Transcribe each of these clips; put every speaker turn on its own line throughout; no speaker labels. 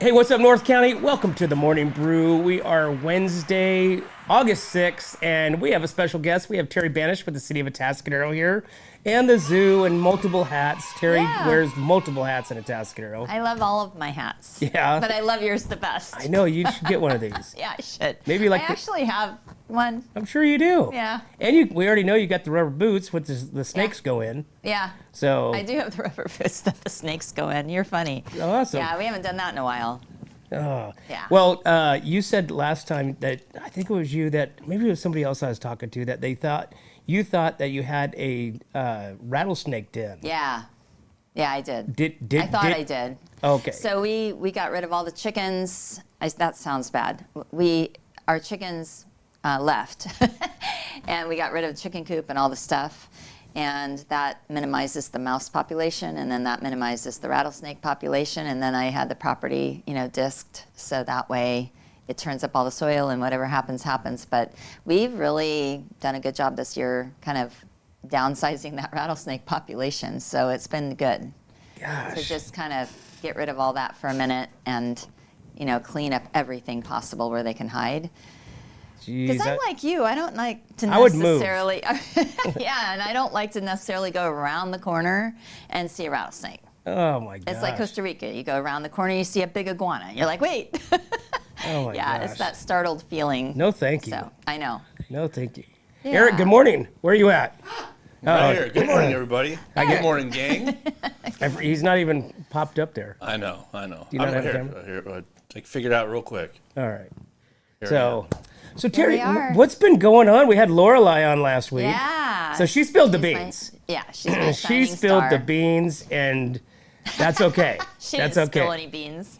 Hey, what's up, North County? Welcome to the Morning Brew. We are Wednesday, August 6th, and we have a special guest. We have Terrie Banish with the city of Atascadero here, and the zoo, and multiple hats. Terrie wears multiple hats in Atascadero.
I love all of my hats.
Yeah.
But I love yours the best.
I know, you should get one of these.
Yeah, I should.
Maybe like
I actually have one.
I'm sure you do.
Yeah.
And we already know you got the rubber boots with the snakes go in.
Yeah.
So
I do have the rubber boots that the snakes go in. You're funny.
Awesome.
Yeah, we haven't done that in a while.
Oh.
Yeah.
Well, you said last time that, I think it was you, that maybe it was somebody else I was talking to, that you thought that you had a rattlesnake den.
Yeah. Yeah, I did.
I
thought I did.
Okay.
So we got rid of all the chickens. That sounds bad. Our chickens left, and we got rid of the chicken coop and all the stuff, and that minimizes the mouse population, and then that minimizes the rattlesnake population, and then I had the property, disked, so that way it turns up all the soil, and whatever happens, happens. But we've really done a good job this year, kind of downsizing that rattlesnake population, so it's been good.
Gosh.
To just kind of get rid of all that for a minute and, clean up everything possible where they can hide. Because I'm like you, I don't like to necessarily, yeah, and I don't like to necessarily go around the corner and see a rattlesnake.
Oh my gosh.
It's like Costa Rica. You go around the corner, you see a big iguana. And you're like, wait.
Oh my
yeah,
gosh.
it's that startled feeling.
No, thank you.
So, I know.
No, thank you.
Yeah.
Eric, good morning. Where are you at?
Right here. Good morning, everybody. Good morning, gang.
He's not even popped up there.
I know.
Do you not have
here.
camera?
Here. I figured it out real quick.
All right.
Here
So Terrie,
we are.
what's been going on? We had Lorelei on last week.
Yeah.
So she spilled the
She's
beans.
she's my
She
shining
spilled
star.
the beans, and that's okay.
She
That's
didn't
okay.
spill any beans.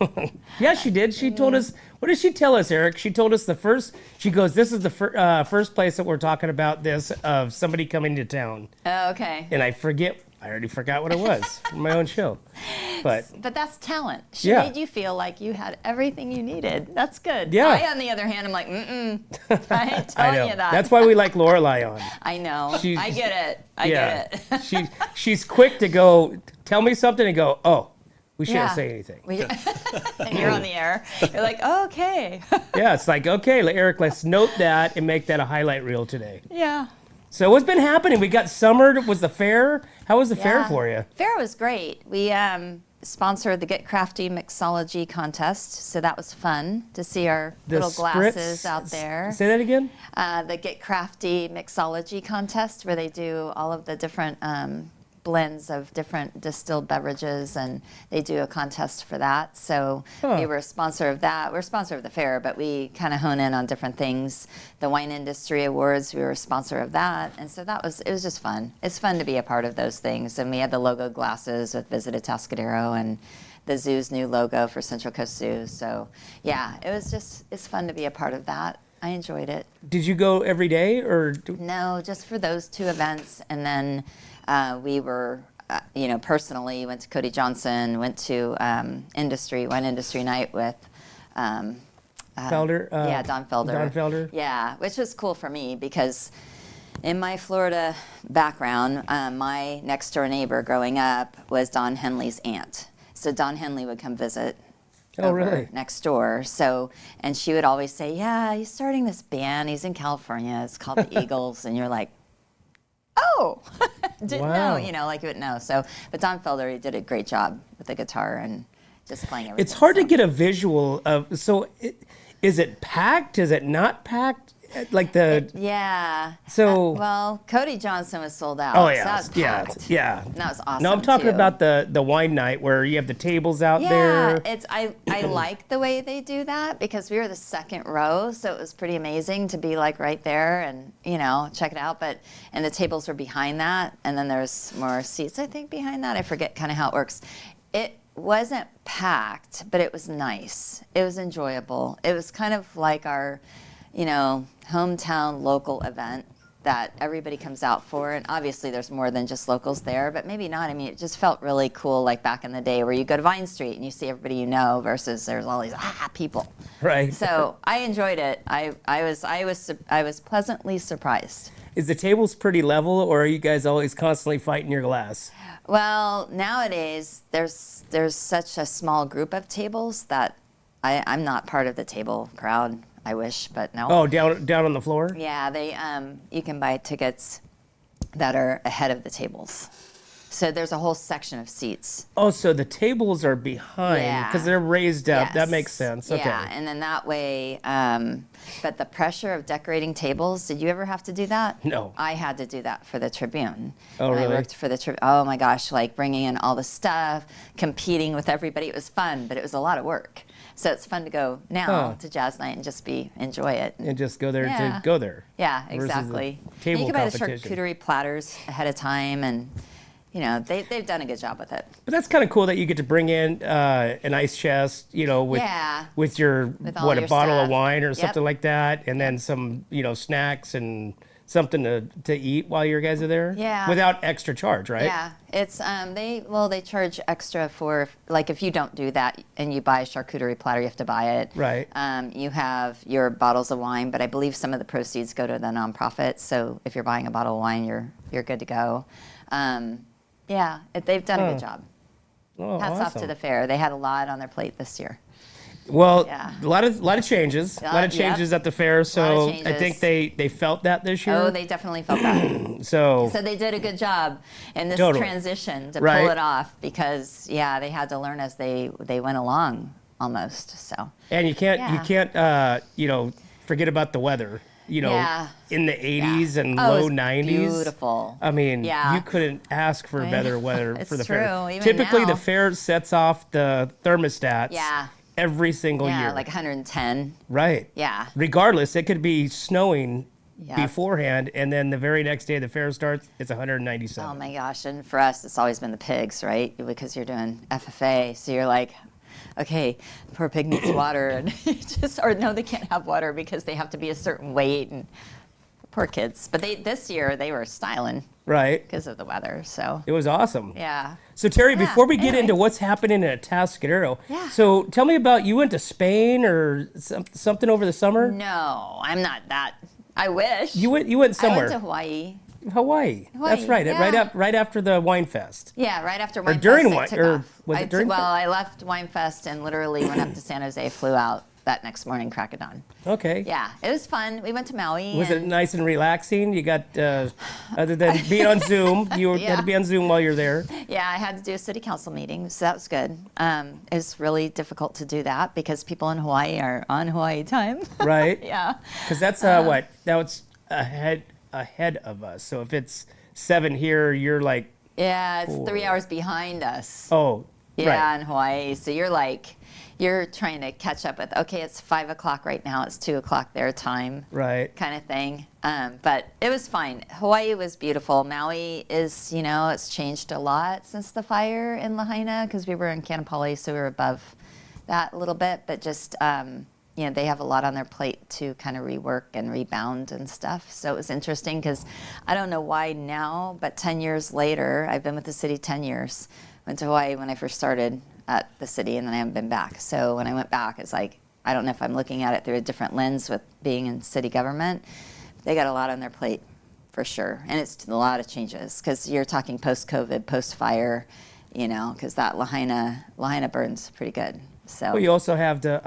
Yeah, she did. She told us. What did she tell us, Eric? She told us she goes, this is the first place that we're talking about this, of somebody coming to town.
Oh, okay.
And I already forgot what it was from my own show. But
that's talent. She
Yeah.
made you feel like you had everything you needed. That's good.
Yeah.
I, on the other hand, I'm like, I ain't
I
telling
know.
you that.
That's why we like Lorelei on.
I know.
She's-
I get it. I get it.
She's quick to go, tell me something and go, oh, we shouldn't
Yeah.
say anything.
And you're on the air. You're like, oh, okay.
Yeah, it's like, okay, Eric, let's note that and make that a highlight reel today.
Yeah.
So what's been happening? We got summer. Was the fair? How was the fair for you?
Fair was great. We sponsored the Get Crafty Mixology contest, so that was fun to see our little glasses out there.
Say that again?
The Get Crafty Mixology contest, where they do all of the different blends of different distilled beverages, and they do a contest for that. So we were a sponsor of that. We're a sponsor of the fair, but we kind of hone in on different things. The Wine Industry Awards, we were a sponsor of that, and so it was just fun. It's fun to be a part of those things. And we had the logo glasses with Visit Atascadero and the zoo's new logo for Central Coast Zoo. So yeah, it's fun to be a part of that. I enjoyed it.
Did you go every day or?
No, just for those two events, and then we were, personally went to Cody Johnson, went to Wine Industry Night with
Felder?
Don Felder.
Don Felder?
Yeah, which was cool for me because in my Florida background, my next door neighbor growing up was Don Henley's aunt. So Don Henley would come visit.
Oh, really?
Next door. So, and she would always say, yeah, he's starting this band. He's in California. It's called the Eagles. And you're like, oh, didn't
Wow.
know, like you wouldn't know. So, but Don Felder, he did a great job with the guitar and just playing everything.
It's hard to get a visual of, is it packed? Is it not packed?
Yeah.
So.
Well, Cody Johnson was sold out.
Oh
so
yeah,
that was packed.
yeah.
And that was awesome.
No, I'm talking
too.
about the wine night where you have the tables out there.
Yeah, I like the way they do that because we were the second row, so it was pretty amazing to be like right there and check it out. And the tables were behind that, and then there's more seats I think behind that. I forget kind of how it works. It wasn't packed, but it was nice. It was enjoyable. It was kind of like our, hometown local event that everybody comes out for. And obviously there's more than just locals there, but maybe not. I mean, it just felt really cool, like back in the day where you go to Vine Street and you see everybody you know versus there's all these people.
Right.
So I enjoyed it. I was pleasantly surprised.
Is the tables pretty level, or are you guys always constantly fighting your glass?
Well, nowadays there's such a small group of tables that I'm not part of the table crowd. I wish, but no.
Oh, down on the floor?
Yeah, they you can buy tickets that are ahead of the tables. So there's a whole section of seats.
Oh, so the tables are behind because they're raised up.
Yes.
That makes sense. Okay.
Yeah, and then that way, but the pressure of decorating tables, did you ever have to do that?
No.
I had to do that for the Tribune.
Oh,
When
really?
I worked for the Tribune. Oh my gosh, like bringing in all the stuff, competing with everybody. It was fun, but it was a lot of work. So it's fun to go now to jazz night and just enjoy it.
And just go there to
Yeah.
go there.
Yeah,
versus the
exactly.
table
you can buy the
competition.
charcuterie platters ahead of time, and they've done a good job with it.
But that's kind of cool that you get to bring in an ice chest, with
Yeah.
with your
With all your
a bottle of
stuff.
wine or
Yep.
something like that, and then some snacks and something to eat while you guys are there.
Yeah.
Without extra charge, right?
Yeah, it's they charge extra for, like, if you don't do that and you buy a charcuterie platter, you have to buy it.
Right.
You have your bottles of wine, but I believe some of the proceeds go to the nonprofit. So if you're buying a bottle of wine, you're good to go. They've done a good job.
Oh,
Hats off
awesome.
to the fair. They had a lot on their plate this year.
Well,
Yeah.
a lot of changes, a lot of
Yep.
changes at the fair. So I
changes.
think they felt that this year.
Oh, they definitely felt that.
so
So they did a good job in this
Totally.
transition to
Right.
pull it off because, they had to learn as they went along almost. So,
and you can't forget about the weather.
Yeah.
In the 80s and
Oh, it
low
was
90s.
beautiful.
I mean,
Yeah.
you couldn't ask for better weather
It's
for the fair.
true, even
Typically,
now.
the fair sets off the thermostats
Yeah.
every single
Yeah,
year.
like 110.
Right.
Yeah.
Regardless, it could be snowing
Yeah.
beforehand, and then the very next day the fair starts, it's 197.
Oh my gosh. And for us, it's always been the pigs, right? Because you're doing FFA. So you're like, okay, poor pig needs water. And or no, they can't have water because they have to be a certain weight. And poor kids. But this year, they were styling
Right.
because of the weather. So,
It was awesome.
yeah.
So Terrie,
Yeah,
before we get
anyway.
into what's happening at Atascadero,
Yeah.
so tell me about, you went to Spain or something over the summer?
No, I'm not that. I wish.
You went
I
somewhere.
went to Hawaii.
Hawaii. That's right.
yeah.
Right after the wine fest.
Yeah, right after Wine
during
Fest, I
wine-
took
or
off.
was it during
Well,
Fe-
I left Wine Fest and literally went up to San Jose, flew out that next morning, crack of dawn.
Okay.
Yeah, it was fun. We went to Maui.
Was it
and-
nice and relaxing? You got, other than being on Zoom, you had
Yeah.
to be on Zoom while you're there.
Yeah, I had to do a city council meeting, so that was good. It was really difficult to do that because people in Hawaii are on Hawaii time.
Right?
Yeah.
Because that's what? Now it's ahead of us. So if it's 7 here, you're like,
Yeah, it's 3 hours behind us.
oh,
Yeah,
right.
in Hawaii. So you're trying to catch up with, okay, it's 5 o'clock right now, it's 2 o'clock their time.
Right.
Kind of thing. But it was fine. Hawaii was beautiful. Maui is, it's changed a lot since the fire in Lahaina because we were in Kanapali, so we were above that a little bit. But just, they have a lot on their plate to kind of rework and rebound and stuff. So it was interesting because I don't know why now, but 10 years later, I've been with the city 10 years. Went to Hawaii when I first started at the city, and then I haven't been back. So when I went back, it's like, I don't know if I'm looking at it through a different lens with being in city government. They got a lot on their plate, for sure. And it's a lot of changes, because you're talking post-COVID, post-fire, because that Lahaina burns pretty good. So
Well, you also have the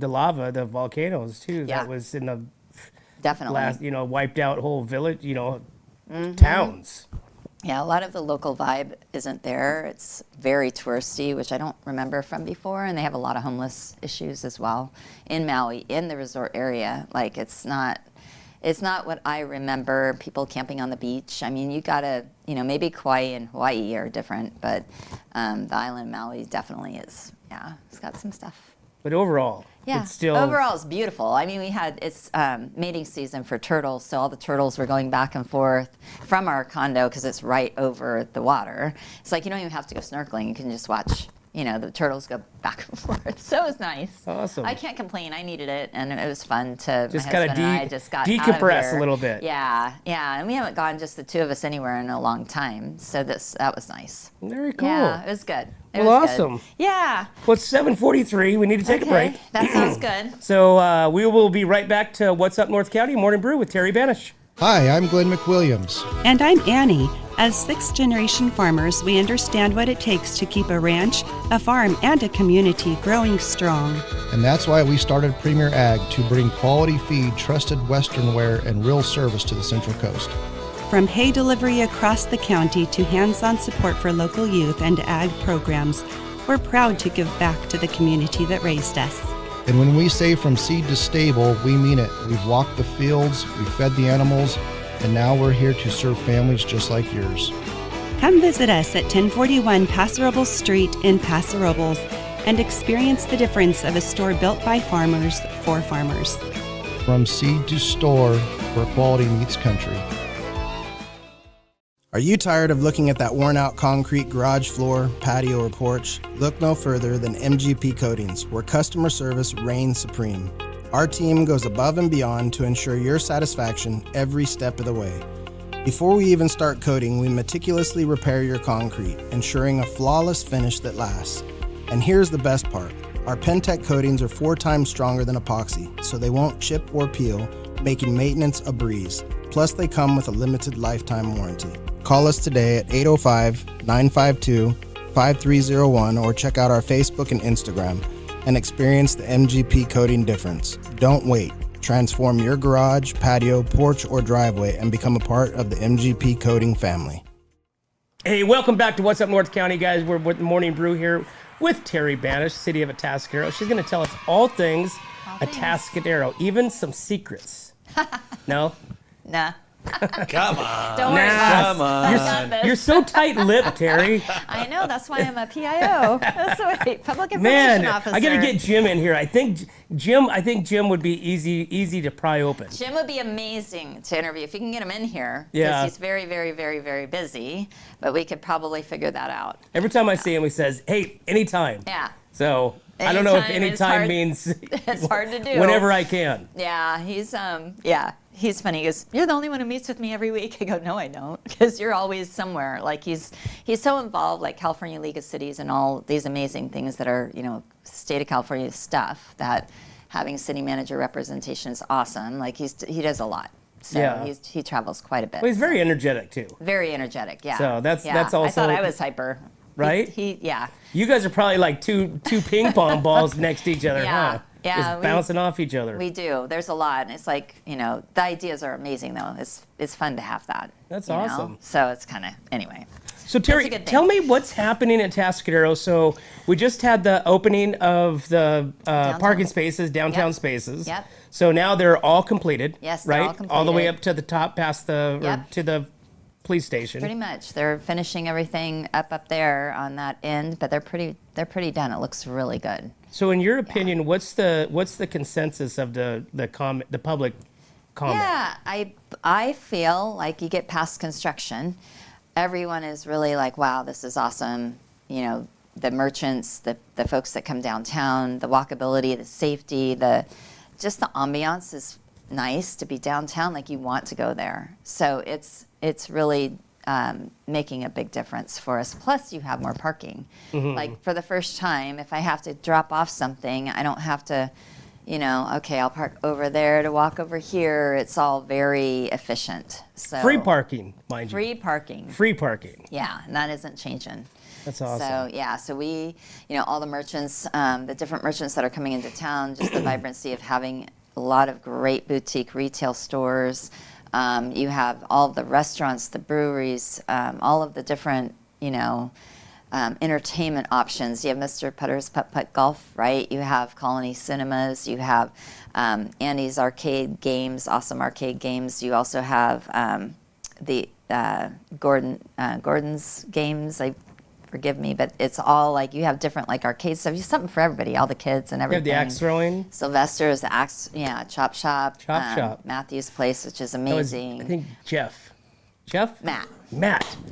lava, the volcanoes, too.
Yeah.
That was in the
definitely.
last, wiped out whole village,
Mm-hmm.
towns.
Yeah, a lot of the local vibe isn't there. It's very touristy, which I don't remember from before, and they have a lot of homeless issues as well in Maui, in the resort area. Like, it's not what I remember, people camping on the beach. I mean, you gotta, maybe Kauai and Hawaii are different, but the island of Maui definitely is. Yeah, it's got some stuff.
But overall,
Yeah,
it's still...
overall it's beautiful. I mean, it's mating season for turtles, so all the turtles were going back and forth from our condo because it's right over the water. It's like you don't even have to go snorkeling; you can just watch, the turtles go back and forth. So it was nice.
Awesome.
I can't complain. I needed it, and it was fun to.
Just
my
kinda
husband and I just got out of
decompress
here.
a little bit.
Yeah, and we haven't gone just the two of us anywhere in a long time, so that was nice.
Very cool.
Yeah, it was good. It
Well,
was good.
awesome.
Yeah.
Well, it's 7:43. We need to take a break.
That sounds good.
So we will be right back to What's Up North County Morning Brew with Terrie Banish.
Hi, I'm Glenn McWilliams.
And I'm Annie. As sixth-generation farmers, we understand what it takes to keep a ranch, a farm, and a community growing strong.
And that's why we started Premier Ag to bring quality feed, trusted Western wear, and real service to the Central Coast.
From hay delivery across the county to hands-on support for local youth and ag programs, we're proud to give back to the community that raised us.
And when we say from seed to stable, we mean it. We've walked the fields, we've fed the animals, and now we're here to serve families just like yours.
Come visit us at 1041 Paso Robles Street in Paso Robles and experience the difference of a store built by farmers for farmers.
From seed to store, where quality meets country.
Are you tired of looking at that worn-out concrete garage floor, patio, or porch? Look no further than MGP Coatings, where customer service reigns supreme. Our team goes above and beyond to ensure your satisfaction every step of the way. Before we even start coating, we meticulously repair your concrete, ensuring a flawless finish that lasts. And here's the best part. Our Pentec coatings are 4 times stronger than epoxy, so they won't chip or peel, making maintenance a breeze. Plus, they come with a limited lifetime warranty. Call us today at 805-952-5301 or check out our Facebook and Instagram and experience the MGP coating difference. Don't wait. Transform your garage, patio, porch, or driveway and become a part of the MGP coating family.
Hey, welcome back to What's Up North County, guys. We're with the Morning Brew here with Terrie Banish, City of Atascadero. She's going to tell us all things Atascadero, even some secrets. No?
Nah.
Come on.
Don't worry about
Come on.
You're so tight-lipped, Terrie.
I know, that's why I'm a PIO. That's right, Public Information Officer.
I got to get Jim in here. I think Jim would be easy to pry open.
Jim would be amazing to interview if you can get him in here.
Yeah.
Because he's very, very, very, very busy. But we could probably figure that out.
Every time I see him, he says, "Hey, anytime."
Yeah.
So I don't know if
Anytime is
anytime
hard.
means
It's hard to do.
whenever I can.
Yeah, he's funny. He goes, "You're the only one who meets with me every week." I go, "No, I don't," because you're always somewhere. Like he's so involved, like California League of Cities and all these amazing things that are, state of California stuff, that having city manager representation is awesome. Like he does a lot. So
Yeah.
he travels quite a bit.
Well, he's very energetic too.
Very energetic, yeah.
So that's
I
also-
thought I was hyper.
Right?
Yeah.
You guys are probably like two ping pong balls next to each other,
Yeah.
huh?
Yeah,
Just bouncing off each other.
We do. There's a lot. And it's like, the ideas are amazing, though. It's fun to have that.
That's
you know?
awesome.
So it's kind of, anyway.
So
That's a
Terrie,
good thing.
tell me what's happening at Atascadero. So we just had the opening of the parking spaces, downtown
Yep.
spaces.
Yep.
So now they're all completed.
Yes, they're
right?
all
the way
completed.
up to the top, past the
Yep.
to the police station.
Pretty much. They're finishing everything up there on that end, but they're pretty done. It looks really good.
So in your opinion, what's the consensus of the public comment?
Yeah, I feel like you get past construction, everyone is really like, wow, this is awesome. The merchants, the folks that come downtown, the walkability, the safety, just the ambiance is nice to be downtown. Like you want to go there. So it's really making a big difference for us. Plus, you have more parking.
Mm-hmm.
Like for the first time, if I have to drop off something, I don't have to, okay, I'll park over there to walk over here. It's all very efficient. So
Free parking, mind you.
Free parking.
Free parking.
Yeah, and that isn't changing.
That's awesome.
So yeah, so we, all the merchants, the different merchants that are coming into town, just the vibrancy of having a lot of great boutique retail stores. You have all the restaurants, the breweries, all of the different, entertainment options. You have Mr. Putter's Putt Golf, right? You have Colony Cinemas. You have Andy's Arcade Games, awesome arcade games. You also have the Gordon's Games. Forgive me, but it's all like you have different like arcade stuff. You have something for everybody, all the kids and
You
everything.
have the axe throwing.
Sylvester's, the axe, Chop Shop.
Chop Shop.
Matthew's Place, which is
That was,
amazing.
I think Jeff. Matt.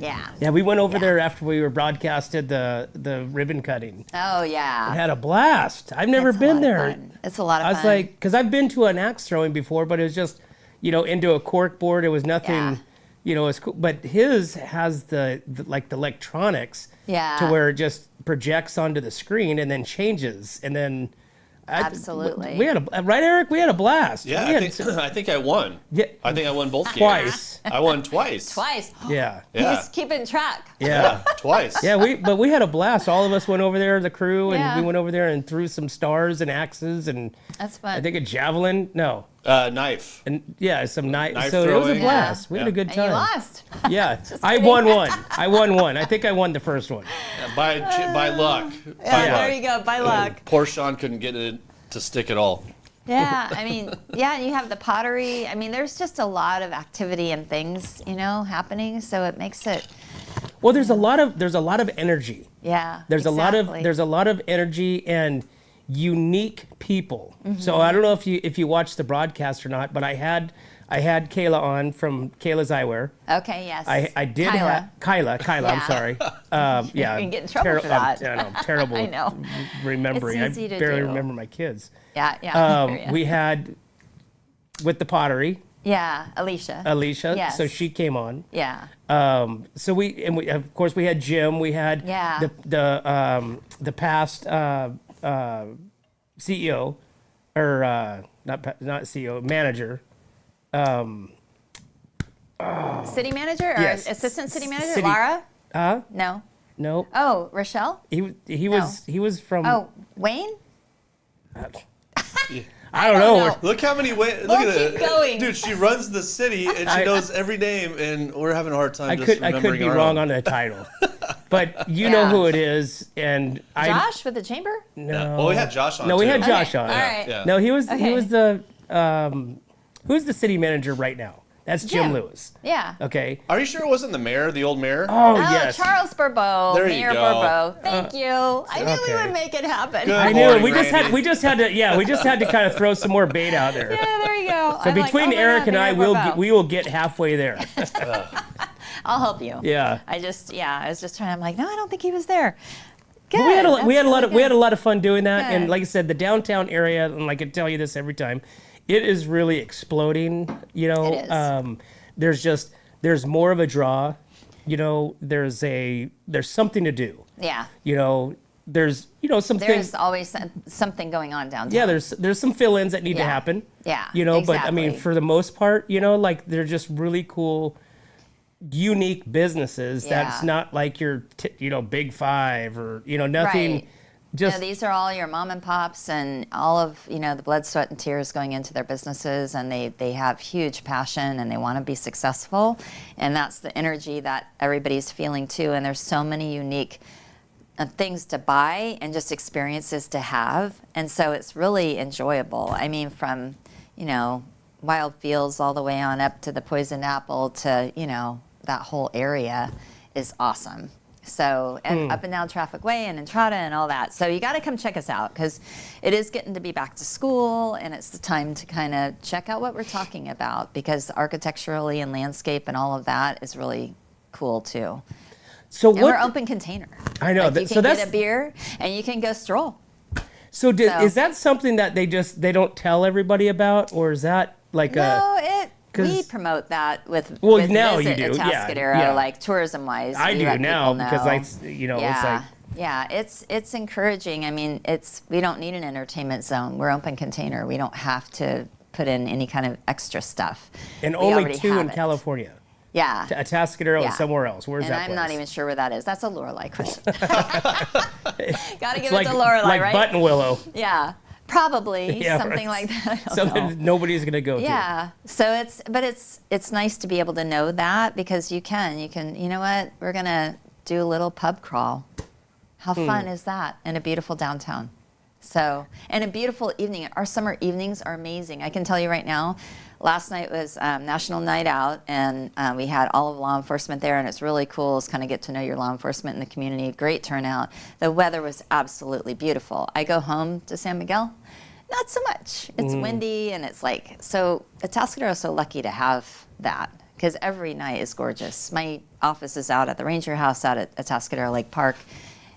Yeah.
Yeah, we went over there after we were broadcasted the ribbon cutting.
Oh, yeah.
I had a blast. I've never
It's a
been
lot of
there.
fun. It's a lot of
I
fun.
was like, because I've been to an axe throwing before, but it was just, into a cork board. It was nothing, it's cool. But his has the electronics
Yeah.
to where it just projects onto the screen and then changes. And then
Absolutely.
We had right, Eric? We had a blast.
Yeah, I think I won.
Yeah.
I think I won both games.
Twice.
I won twice.
Twice.
Yeah.
Yeah.
He's keeping track.
Yeah.
Twice.
Yeah, we had a blast. All of us went over there, the crew, and
Yeah.
we went over there and threw some stars and axes and
That's fun.
I think a javelin. No.
Knife.
And yeah, some knife.
Knife
So it was a
throwing.
blast. We had a
Yeah.
good
And
time.
you lost.
Yeah. I won one. I won one. I think I won the first one.
By luck.
Yeah, there you go. By luck.
Poor Sean couldn't get it to stick at all.
Yeah, I mean, yeah, and you have the pottery. I mean, there's just a lot of activity and things, happening. So it makes it.
Well, there's a lot of energy.
Yeah.
There's
exactly.
a lot of energy and unique people. So I don't know if you watched the broadcast or not, but I had Kayla on from Kayla's Eyewear.
Okay. Yes.
I did
Kyla.
have Kyla.
Yeah.
I'm sorry. Yeah,
You can get in trouble for that.
I know, terrible.
I know.
Remembering.
It's easy
I
to
barely
do.
remember my kids.
Yeah. Yeah. I hear ya.
We had with the pottery,
Yeah. Alicia. Yes.
so she came on.
Yeah.
So we of course we had Jim. We had
Yeah.
the past CEO or not CEO manager.
City manager or
Yes.
assistant city manager?
City-
Lara?
Huh?
No.
No.
Oh, Rochelle?
He was from.
Oh, Wayne?
I don't know.
know.
Look how many ways. Look
We'll
at
keep
it.
going.
Dude, she runs the city and she knows every name, and we're having a hard time
I
just
could
remembering
be
our
wrong
own.
on the title, but you know
Yeah.
who it is, and
Josh with the chamber?
No.
Well, we had Josh on.
No, we
too.
had Josh on.
All right.
Yeah.
No, he was
Okay.
the who's the city manager right now? That's Jim
Jim.
Lewis.
Yeah.
Okay.
Are you sure it wasn't the mayor, the old mayor?
Oh,
Oh,
yes.
Charles Burbo.
There you
Mayor
go.
Burbo. Thank you. I knew we
okay.
would make it happen.
Good.
I knew.
Morning,
We just
Randy.
had to kind of throw some more bait out there.
Yeah, there you go.
So between Eric and I, we will get halfway there.
I'll help you.
Yeah.
I was just trying. I'm like, no, I don't think he was there. Good.
But we had a
That's
lot of fun doing that,
Good.
and like I said, the downtown area, and I can tell you this every time, it is really exploding.
It is.
There's more of a draw. There's something to do.
Yeah.
There's some things.
There's always something going on downtown.
Yeah, there's some fill-ins that need to
Yeah.
happen.
Yeah,
But I mean,
exactly.
for the most part, they're just really cool, unique businesses.
Yeah.
That's not like your, Big Five or nothing.
Right.
Just
These are all your mom and pops and all of the blood, sweat, and tears going into their businesses, and they have huge passion and they want to be successful, and that's the energy that everybody's feeling too. And there's so many unique things to buy and just experiences to have, and so it's really enjoyable. I mean, from wild fields all the way on up to the poisoned apple to that whole area is awesome. So, and up and down Traffic Way and Entrada and all that. So you got to come check us out because it is getting to be back to school, and it's the time to kind of check out what we're talking about, because architecturally and landscape and all of that is really cool too.
so
And we're open container.
I know,
Like, you
so
can
that's-
get a beer and you can go stroll.
So,
So-
is that something that they don't tell everybody about, or is that like
No, we
'cause-
promote that with
now
Visit
you do, yeah,
Atascadero,
yeah.
like tourism wise.
I do now because it's like
Yeah, it's encouraging. I mean, we don't need an entertainment zone. We're open container. We don't have to put in any kind of extra stuff.
and
We
only
already
2
have
in
it.
California,
Yeah.
Atascadero
Yeah.
and somewhere else. Where's
And
that
I'm
place?
not even sure where that is. That's a Lorelei question. Gotta give
It's
it to Lorelei,
like
right?
Button Willow,
Yeah, probably
Yeah,
something
right.
like that. I don't
something
know.
that nobody's gonna go to.
Yeah. So it's nice to be able to know that, because you can, you know what, we're going to do a little pub crawl. How fun is that in a beautiful downtown? So, and a beautiful evening. Our summer evenings are amazing. I can tell you right now, last night was National Night Out, and we had all of law enforcement there, and it's really cool. It's kind of get to know your law enforcement in the community. Great turnout. The weather was absolutely beautiful. I go home to San Miguel, not so much. It's windy, and it's like, so Atascadero is so lucky to have that, because every night is gorgeous. My office is out at the Ranger House out at Atascadero Lake Park,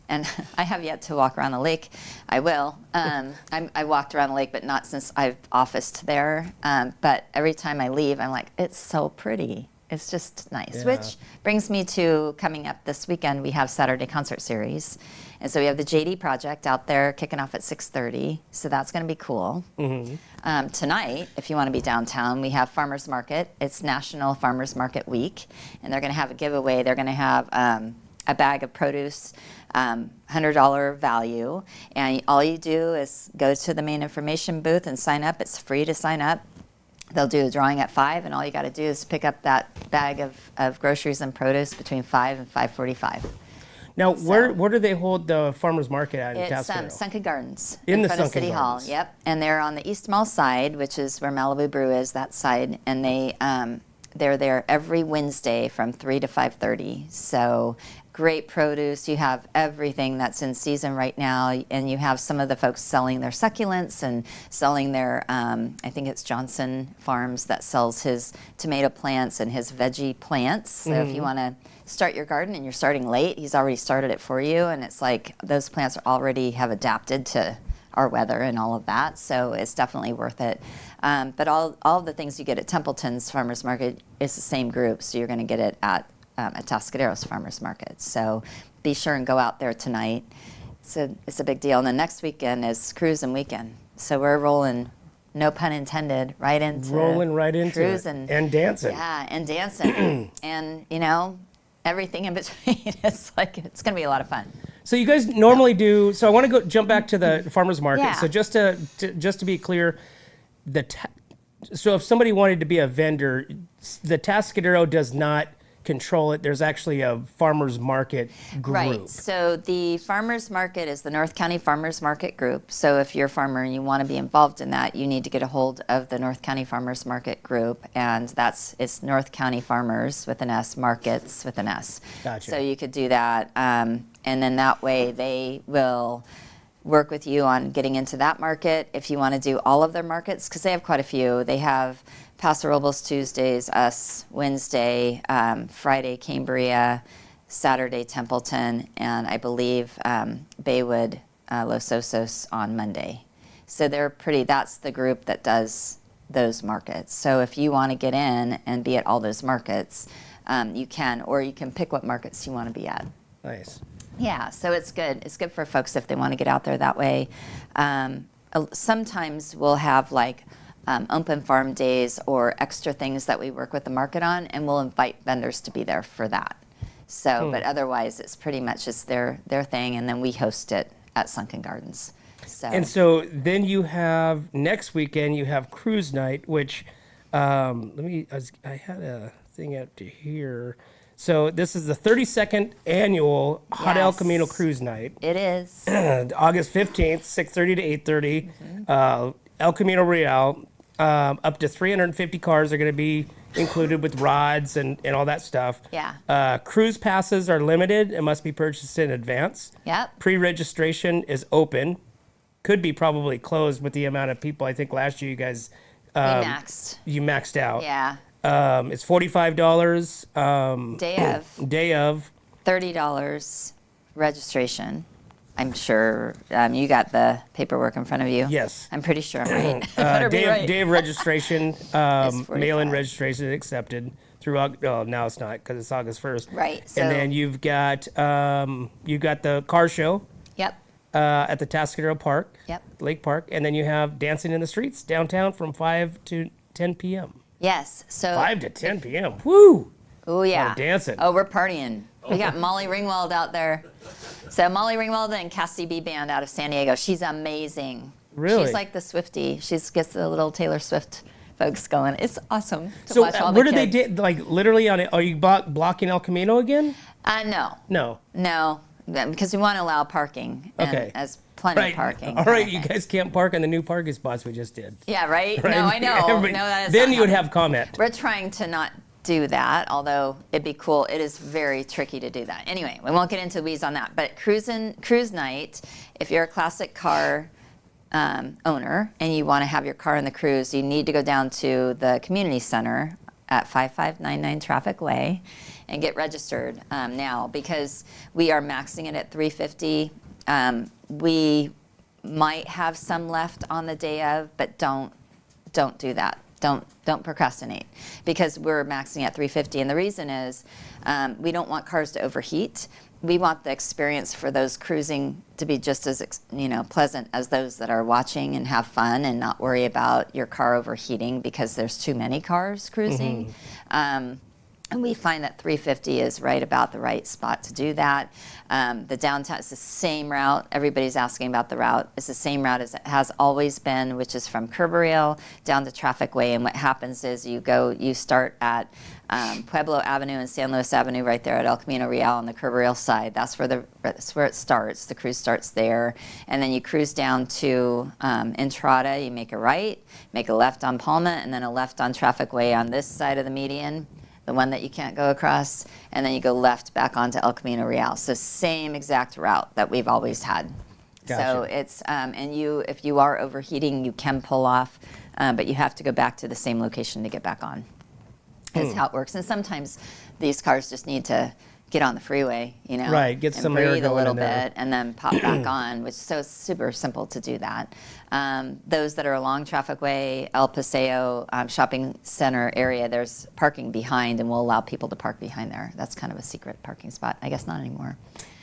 and I have yet to walk around the lake. I will. I walked around the lake, but not since I've officed there. But every time I leave, I'm like, it's so pretty. It's just nice,
Yeah.
which brings me to coming up this weekend. We have Saturday concert series. And so we have the JD Project out there kicking off at 6:30. So that's going to be cool. Tonight, if you want to be downtown, we have Farmers Market. It's National Farmers Market Week. And they're going to have a giveaway. They're going to have a bag of produce, $100 value. And all you do is go to the main information booth and sign up. It's free to sign up. They'll do a drawing at 5, and all you got to do is pick up that bag of groceries and produce between 5 and 5:45.
Now, where do they hold the farmers market at in
It's
Atascadero?
Sunken Gardens
In the
front of
Sunken
City
Gardens.
Hall. Yep, and they're on the East Mall side, which is where Malibu Brew is. That side, and they're there every Wednesday from 3 to 5:30. So great produce. You have everything that's in season right now, and you have some of the folks selling their succulents and selling their, I think it's Johnson Farms that sells his tomato plants and his veggie plants. So if you want to start your garden and you're starting late, he's already started it for you, and it's like those plants already have adapted to our weather and all of that, so it's definitely worth it. But all of the things you get at Templeton's Farmers Market is the same group, so you're going to get it at Atascadero's Farmers Market. So be sure and go out there tonight. It's a big deal. And the next weekend is Cruisin weekend. So we're rolling, no pun intended, right into Cruisin.
And dancing.
Yeah, and dancing. And, everything in between. It's going to be a lot of fun.
So you guys normally do. So I want to jump back to the farmers market.
Yeah.
So just to be clear, so if somebody wanted to be a vendor, the Atascadero does not control it. There's actually a farmers market group.
Right. So the farmers market is the North County Farmers Market Group. So if you're a farmer and you want to be involved in that, you need to get a hold of the North County Farmers Market Group, and it's North County Farmers with an S, Markets with an S.
Gotcha.
So you could do that, and then that way they will work with you on getting into that market. If you want to do all of their markets, because they have quite a few, they have Paso Robles Tuesdays, us Wednesday, Friday Cambria, Saturday Templeton, and I believe Baywood, Los Osos on Monday. So that's the group that does those markets. So if you want to get in and be at all those markets, you can, or you can pick what markets you want to be at.
Nice.
Yeah, so it's good. It's good for folks if they want to get out there that way. Sometimes we'll have open farm days or extra things that we work with the market on, and we'll invite vendors to be there for that. So, but otherwise, it's pretty much just their thing, and then we host it at Sunken Gardens.
So then you have next weekend you have cruise night, which I had a thing out to here. So this is the 32nd annual Hot El Camino Cruise Night.
It is.
August 15th, 6:30 to 8:30. El Camino Real. Up to 350 cars are going to be included with rods and all that stuff.
Yeah.
Cruise passes are limited and must be purchased in advance.
Yep.
Pre-registration is open. Could be probably closed with the amount of people. I think last year you guys...
We
maxed out.
Yeah.
It's $45.
Day of.
$30.
$30 registration. I'm sure you got the paperwork in front of you.
Yes.
I'm pretty sure I'm right.
Day of registration, mail-in
45.
registration is accepted through. Well, now it's not because it's August 1st.
Right. So,
And then you've got the car show.
Yep.
At the Atascadero Park.
Yep.
Lake Park, and then you have dancing in the streets downtown from 5 to 10 p.m.
Yes. So
5 to 10 p.m. Woo!
Oh yeah.
Dancing.
Oh, we're partying. We got Molly Ringwald out there. So Molly Ringwald and Cassie B Band out of San Diego. She's amazing.
Really?
She's like the Swiftie. She gets the little Taylor Swift folks going. It's awesome to watch all the
where
kids.
do they literally on it? Are you blocking El Camino again?
No, because we want to allow parking. And as plenty of parking.
All right, you guys can't park on the new parking spots we just did.
Yeah, right?
Right?
No, I know.
Everybody-
No, that is
then
not
you would
happening.
have comment.
We're trying to not do that, although it'd be cool. It is very tricky to do that. Anyway, we won't get into the weeds on that. But cruise night, if you're a classic car owner and you want to have your car in the cruise, you need to go down to the community center at 5599 Traffic Way and get registered now, because we are maxing it at 350. We might have some left on the day of, but don't do that. Don't procrastinate, because we're maxing at 350. And the reason is we don't want cars to overheat. We want the experience for those cruising to be just as pleasant as those that are watching and have fun and not worry about your car overheating because there's too many cars cruising. And we find that 350 is right about the right spot to do that. The downtown is the same route. Everybody's asking about the route. It's the same route as it has always been, which is from Curberale down to Traffic Way. And what happens is you start at Pueblo Avenue and San Luis Avenue right there at El Camino Real on the Curberale side. That's where it starts. The cruise starts there. And then you cruise down to Entrada. You make a right, make a left on Palma, and then a left on Traffic Way on this side of the median, the one that you can't go across, and then you go left back onto El Camino Real. So same exact route that we've always had.
Gotcha.
So it's, if you are overheating, you can pull off, but you have to go back to the same location to get back on. Is how it works. And sometimes these cars just need to get on the freeway,
right, get
and
some air
breathe a
going
little
in there.
bit and then pop back on, so it's super simple to do that. Those that are along Traffic Way, El Paseo shopping center area, there's parking behind, and we'll allow people to park behind there. That's kind of a secret parking spot. I guess not anymore.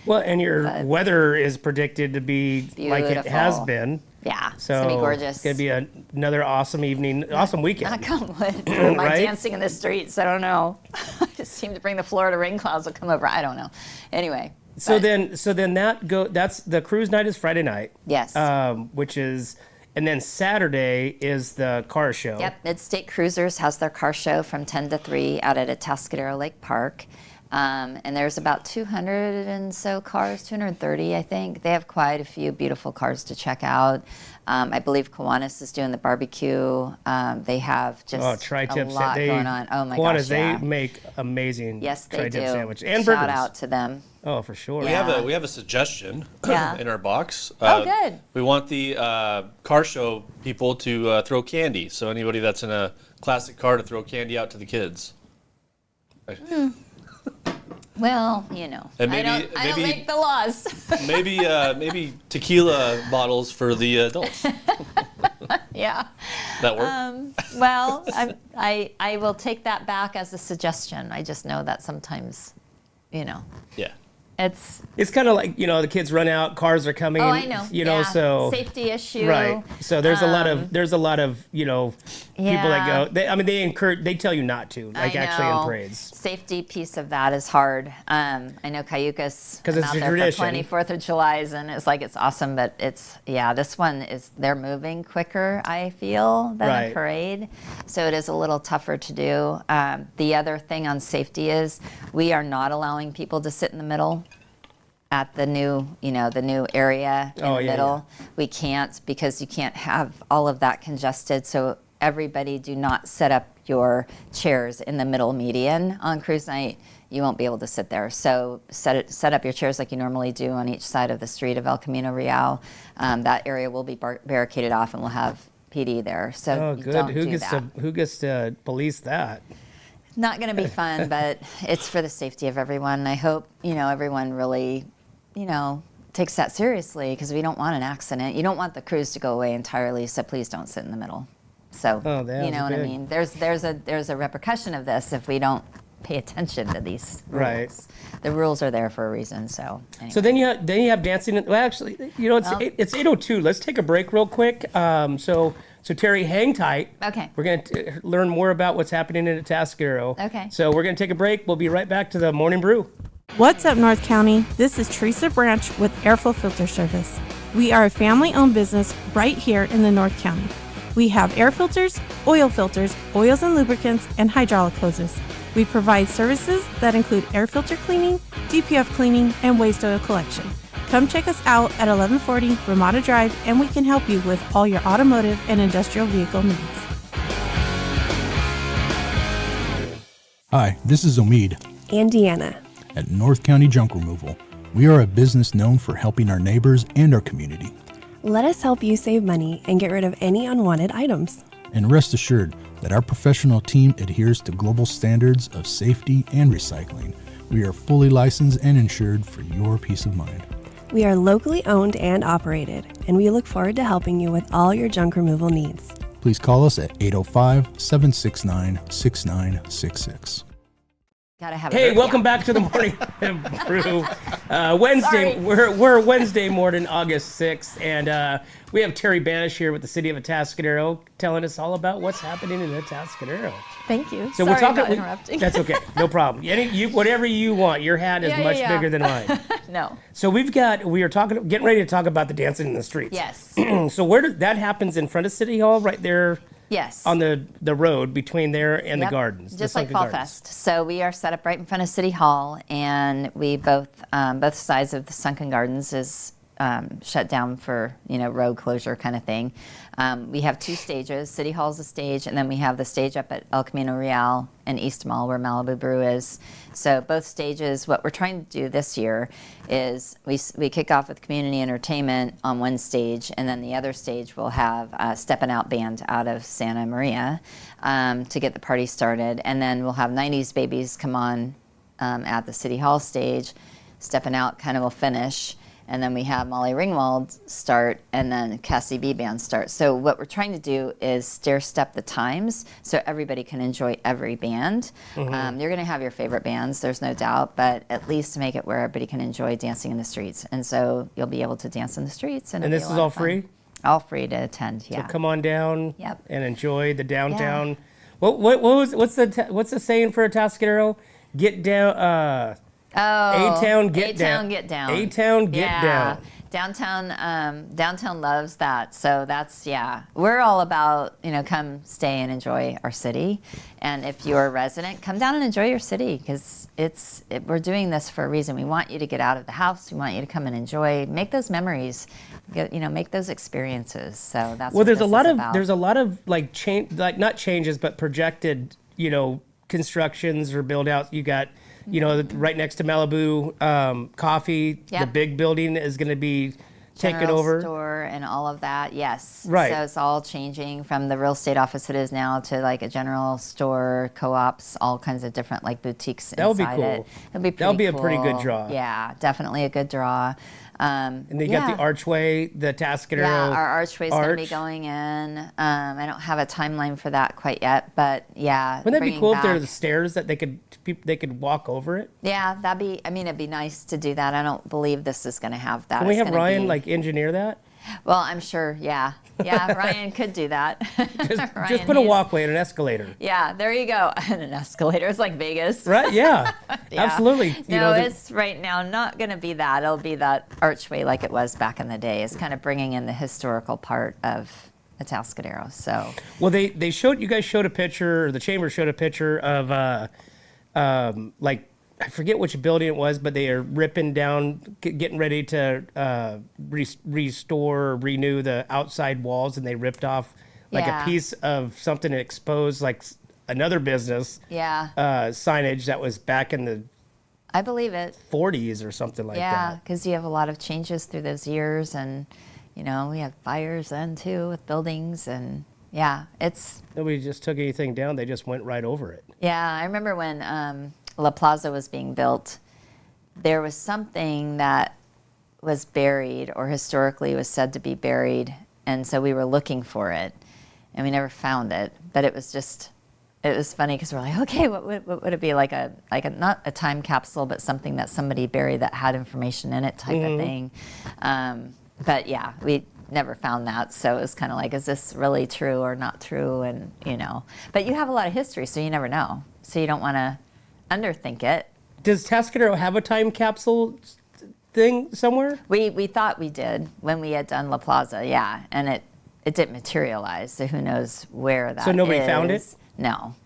Well, and your weather is predicted to be like it has
Beautiful.
been.
Yeah,
So
it's gonna be gorgeous.
It's going to be another awesome evening, awesome weekend.
Knock on wood for my
Right?
dancing in the streets. I don't know. I just seem to bring the Florida rain clouds will come over. I don't know. Anyway.
So
but-
then that's the cruise night is Friday night.
Yes.
Which is, and then Saturday is the car show.
Yep, Mid-State Cruisers has their car show from 10 to 3 out at Atascadero Lake Park. And there's about 200 and so cars, 230, I think. They have quite a few beautiful cars to check out. I believe Kiwanis is doing the barbecue. They have just a lot going on. Oh my
Kiwanis,
gosh, yeah.
they make amazing
Yes, they
tri-tip
do.
sandwich and
Shout
burgers.
out to them.
Oh, for sure.
We have a suggestion
Yeah.
in our box.
Oh, good.
We want the car show people to throw candy. So anybody that's in a classic car to throw candy out to the kids.
Well,
And
I don't make the laws.
maybe tequila bottles for the adults.
Yeah.
That work?
Well, I will take that back as a suggestion. I just know that sometimes,
Yeah.
it's
kind of like, the kids run out, cars are coming.
Oh, I know.
Yeah. So
safety issue.
right. So there's a lot of people that
Yeah.
go. They tell you not to, like
I
actually in
know.
parades.
Safety piece of that is hard. I know Cayucas
'Cause
I'm
it's
out
a
there
tradition.
for 24th of July's, and it's awesome, but this one they're moving quicker, I feel, than
Right.
a parade. So it is a little tougher to do. The other thing on safety is we are not allowing people to sit in the middle at the new area in the middle. We can't, because you can't have all of that congested. So everybody, do not set up your chairs in the middle median on cruise night. You won't be able to sit there. So set up your chairs like you normally do on each side of the street of El Camino Real. That area will be barricaded off, and we'll have PD there. So
Oh,
you
good.
don't
Who
do
gets
that.
who gets to police that?
Not going to be fun, but it's for the safety of everyone. I hope everyone really takes that seriously, because we don't want an accident. You don't want the cruise to go away entirely, so please don't sit in the middle. So
Oh, that
you
was
know what I
big.
mean. There's a repercussion of this if we don't pay attention to these rules.
Right.
The rules are there for a reason. So anyway.
So then you have dancing. Well, actually, it's 8:02. Let's take a break real quick. So Terrie, hang tight.
Okay.
We're going to learn more about what's happening in Atascadero.
Okay.
So we're going to take a break. We'll be right back to the Morning Brew.
What's up, North County? This is Teresa Branch with Airflow Filter Service. We are a family-owned business right here in the North County. We have air filters, oils and lubricants, and hydraulic hoses. We provide services that include air filter cleaning, DPF cleaning, and waste oil collection. Come check us out at 1140 Ramada Drive, and we can help you with all your automotive and industrial vehicle needs.
Hi, this is Omid
and Deanna
at North County Junk Removal. We are a business known for helping our neighbors and our community.
Let us help you save money and get rid of any unwanted items.
And rest assured that our professional team adheres to global standards of safety and recycling. We are fully licensed and insured for your peace of mind.
We are locally owned and operated, and we look forward to helping you with all your junk removal needs.
please call us at 805-769-6966.
Gotta have
Hey,
it.
welcome back to the Morning Brew. Wednesday, we're Wednesday morning, August 6th, and we have Terrie Banish here with the City of Atascadero telling us all about what's happening in Atascadero.
Thank you.
So
Sorry
we're talking.
about interrupting.
That's okay, no problem. Whatever you want. Your hat is much bigger than mine.
No.
So we are getting ready to talk about the dancing in the streets.
Yes.
So where does that happens in front of City Hall, right there?
Yes.
On the road between there and the
Yep.
gardens.
Just
the
like
sunken
Fall
gardens.
Fest. So we are set up right in front of City Hall, and we both sides of the sunken gardens is shut down for road closure kind of thing. We have two stages. City Hall's a stage, and then we have the stage up at El Camino Real and East Mall where Malibu Brew is. So both stages, what we're trying to do this year is we kick off with community entertainment on one stage, and then the other stage will have a Steppin' Out band out of Santa Maria to get the party started. And then we'll have 90s Babies come on at the City Hall stage. Steppin' Out kind of will finish. And then we have Molly Ringwald start, and then Cassie B Band start. So what we're trying to do is stair-step the times so everybody can enjoy every band.
Mm-hmm.
You're going to have your favorite bands, there's no doubt, but at least to make it where everybody can enjoy dancing in the streets. And so you'll be able to dance in the streets. And
And this is all free?
All free to attend, yeah.
So come on down
Yep.
and enjoy the downtown. What's the saying for Atascadero? Get down. A-Town, get down.
A-Town, get down.
A-Town, get
Yeah.
down.
Downtown loves that. So that's, we're all about, come stay and enjoy our city. And if you're a resident, come down and enjoy your city, because we're doing this for a reason. We want you to get out of the house. We want you to come and enjoy, make those memories, make those experiences. So that's
Well,
what
there's a
this
lot
is
of
about.
there's a lot of like change, like not changes, but projected, constructions or build outs. You got, right next to Malibu Coffee, the
Yep.
big building is going to be taken
General
over.
store and all of that, yes.
Right.
So it's all changing from the real estate office it is now to like a general store, co-ops, all kinds of different like boutiques
That would be
inside
cool.
it. It'll be pretty
That'll be a pretty good
cool.
draw.
Yeah, definitely a good draw.
And they got the archway, the Atascadero.
Yeah, our archway's going to be
arch.
going in. I don't have a timeline for that quite yet, but yeah.
Wouldn't that be
bringing
cool if there
back-
were the stairs that they could walk over it?
Yeah, it'd be nice to do that. I don't believe this is going to have that.
Can we
It's
have
gonna
Ryan
be-
engineer that?
Well, I'm sure, yeah. Yeah, Ryan could do that.
Just
Ryan,
put a
he's-
walkway and an escalator.
Yeah, there you go. And an escalator. It's like Vegas.
Right? Yeah.
Yeah.
Absolutely.
It's right now not going to be that. It'll be that archway like it was back in the day. It's kind of bringing in the historical part of Atascadero. So,
well, you guys showed a picture, or the chamber showed a picture of like, I forget which building it was, but they are ripping down, getting ready to restore or renew the outside walls, and they ripped off like
Yeah.
a piece of something to expose like another business
yeah,
signage that was back in the
I believe it.
40s or something like
Yeah,
that.
because you have a lot of changes through those years. And, we had fires then too with buildings. And yeah,
Nobody just took anything down. They just went right over it.
Yeah, I remember when La Plaza was being built, there was something that was buried or historically was said to be buried. And so we were looking for it and we never found it. But it was funny because we're like, okay, what would it be? Like a not a time capsule, but something that somebody buried that had information in it type of thing. But yeah, we never found that. So it was kind of like, is this really true or not true? And, but you have a lot of history, so you never know. So you don't want to underthink it.
Does Atascadero have a time capsule thing somewhere?
We thought we did when we had done La Plaza, yeah. And it didn't materialize, so who knows where that is.
So nobody found it?
No.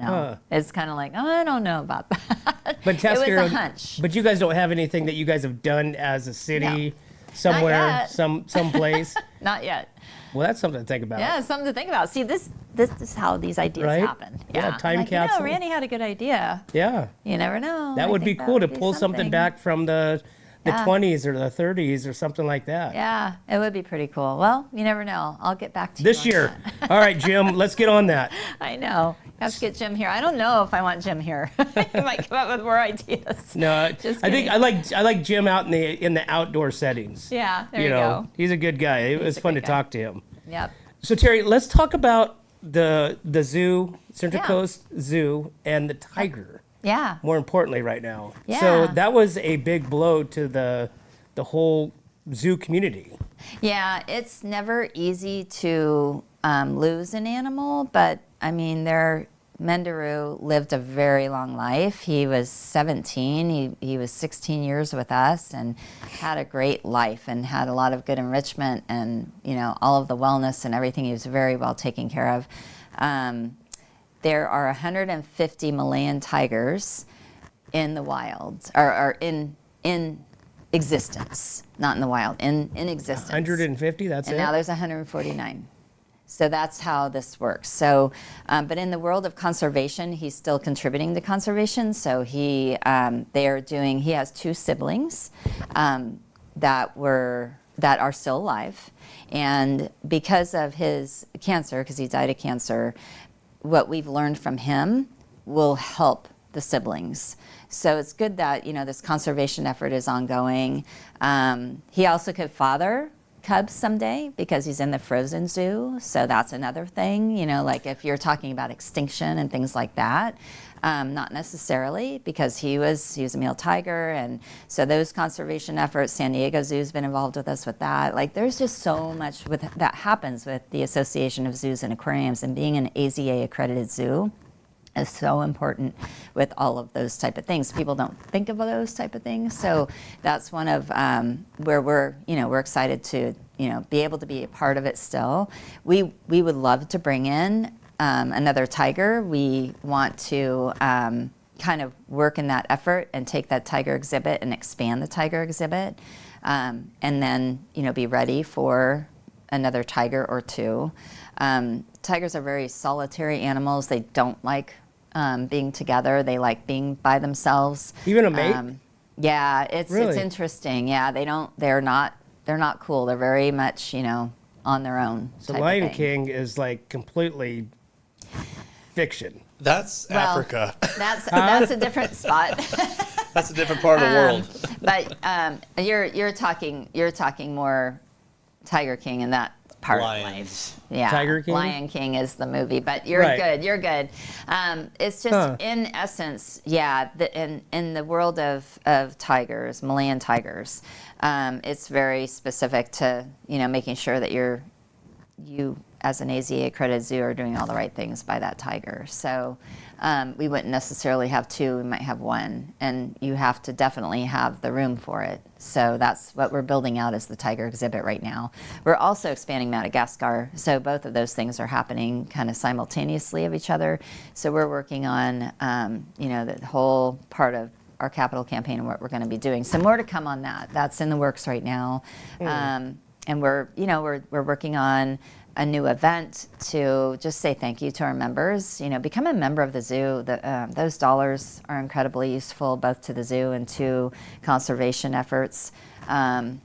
Huh.
It's kind of like, I don't know about that.
But
it
Atascadero,
was a hunch.
But you guys don't have anything that you guys have done as a city somewhere,
yet.
someplace?
Not yet.
Well, that's something to think about.
Yeah, something to think about. See, this is how these ideas
Right?
happen.
Yeah,
Yeah,
time
like,
capsule.
Randy had a good idea.
Yeah.
You never know.
That
I
would be
think
cool to
would be
pull something back from the
Yeah.
20s or the 30s or something like that.
Yeah, it would be pretty cool. Well, you never know. I'll get back to you
This
on
year.
that.
All right, Jim, let's get on that.
I know. Have to get Jim here. I don't know if I want Jim here. He might come up with more ideas.
No,
Just
I think
kidding.
I like Jim out in the outdoor settings.
Yeah, there you go.
He's a good guy. It was
a
fun to
great guy.
talk to him.
Yep.
So Terrie, let's talk about the zoo, Central
Yeah.
Coast Zoo, and the tiger.
Yeah.
More importantly, right now.
Yeah.
So that was a big blow to the whole zoo community.
Yeah, it's never easy to lose an animal, but I mean, Menderu lived a very long life. He was 17. He was 16 years with us and had a great life and had a lot of good enrichment and, all of the wellness and everything. He was very well taken care of. There are 150 Malayan tigers in the wild, or in existence, not in the wild, in existence.
150, that's
and
it?
now there's 149. So that's how this works. So, but in the world of conservation, he's still contributing to conservation. So he has 2 siblings that are still alive, and because of his cancer, because he died of cancer, what we've learned from him will help the siblings. So it's good that this conservation effort is ongoing. He also could father cubs someday because he's in the frozen zoo. So that's another thing, like if you're talking about extinction and things like that, not necessarily, because he was a male tiger. And so those conservation efforts, San Diego Zoo's been involved with us with that. Like there's just so much that happens with the Association of Zoos and Aquariums, and being an AZA accredited zoo is so important with all of those type of things. People don't think of those type of things. So that's one of where we're excited to, be able to be a part of it still. We would love to bring in another tiger. We want to kind of work in that effort and take that tiger exhibit and expand the tiger exhibit, and then, be ready for another tiger or 2. Tigers are very solitary animals. They don't like being together. They like being by themselves.
Even a mate?
Yeah, it's
Really?
interesting. Yeah, they're not cool. They're very much, on their own.
So
type of
Lion
thing.
King is like completely fiction.
That's
Well,
Africa.
That's a different spot.
That's a different part of the world.
But you're talking more Tiger King and that part
Lions.
of life. Yeah,
Tiger King?
Lion King is the movie, but you're
Right.
good. You're good. It's just in essence, yeah. In the world of tigers, Malayan tigers, it's very specific to making sure that you as an AZA accredited zoo are doing all the right things by that tiger. So we wouldn't necessarily have 2, we might have 1, and you have to definitely have the room for it. So that's what we're building out as the tiger exhibit right now. We're also expanding Madagascar, so both of those things are happening kind of simultaneously of each other. So we're working on the whole part of our capital campaign and what we're going to be doing. So more to come on that. That's in the works right now. And we're working on a new event to just say thank you to our members. Become a member of the zoo. Those dollars are incredibly useful both to the zoo and to conservation efforts, and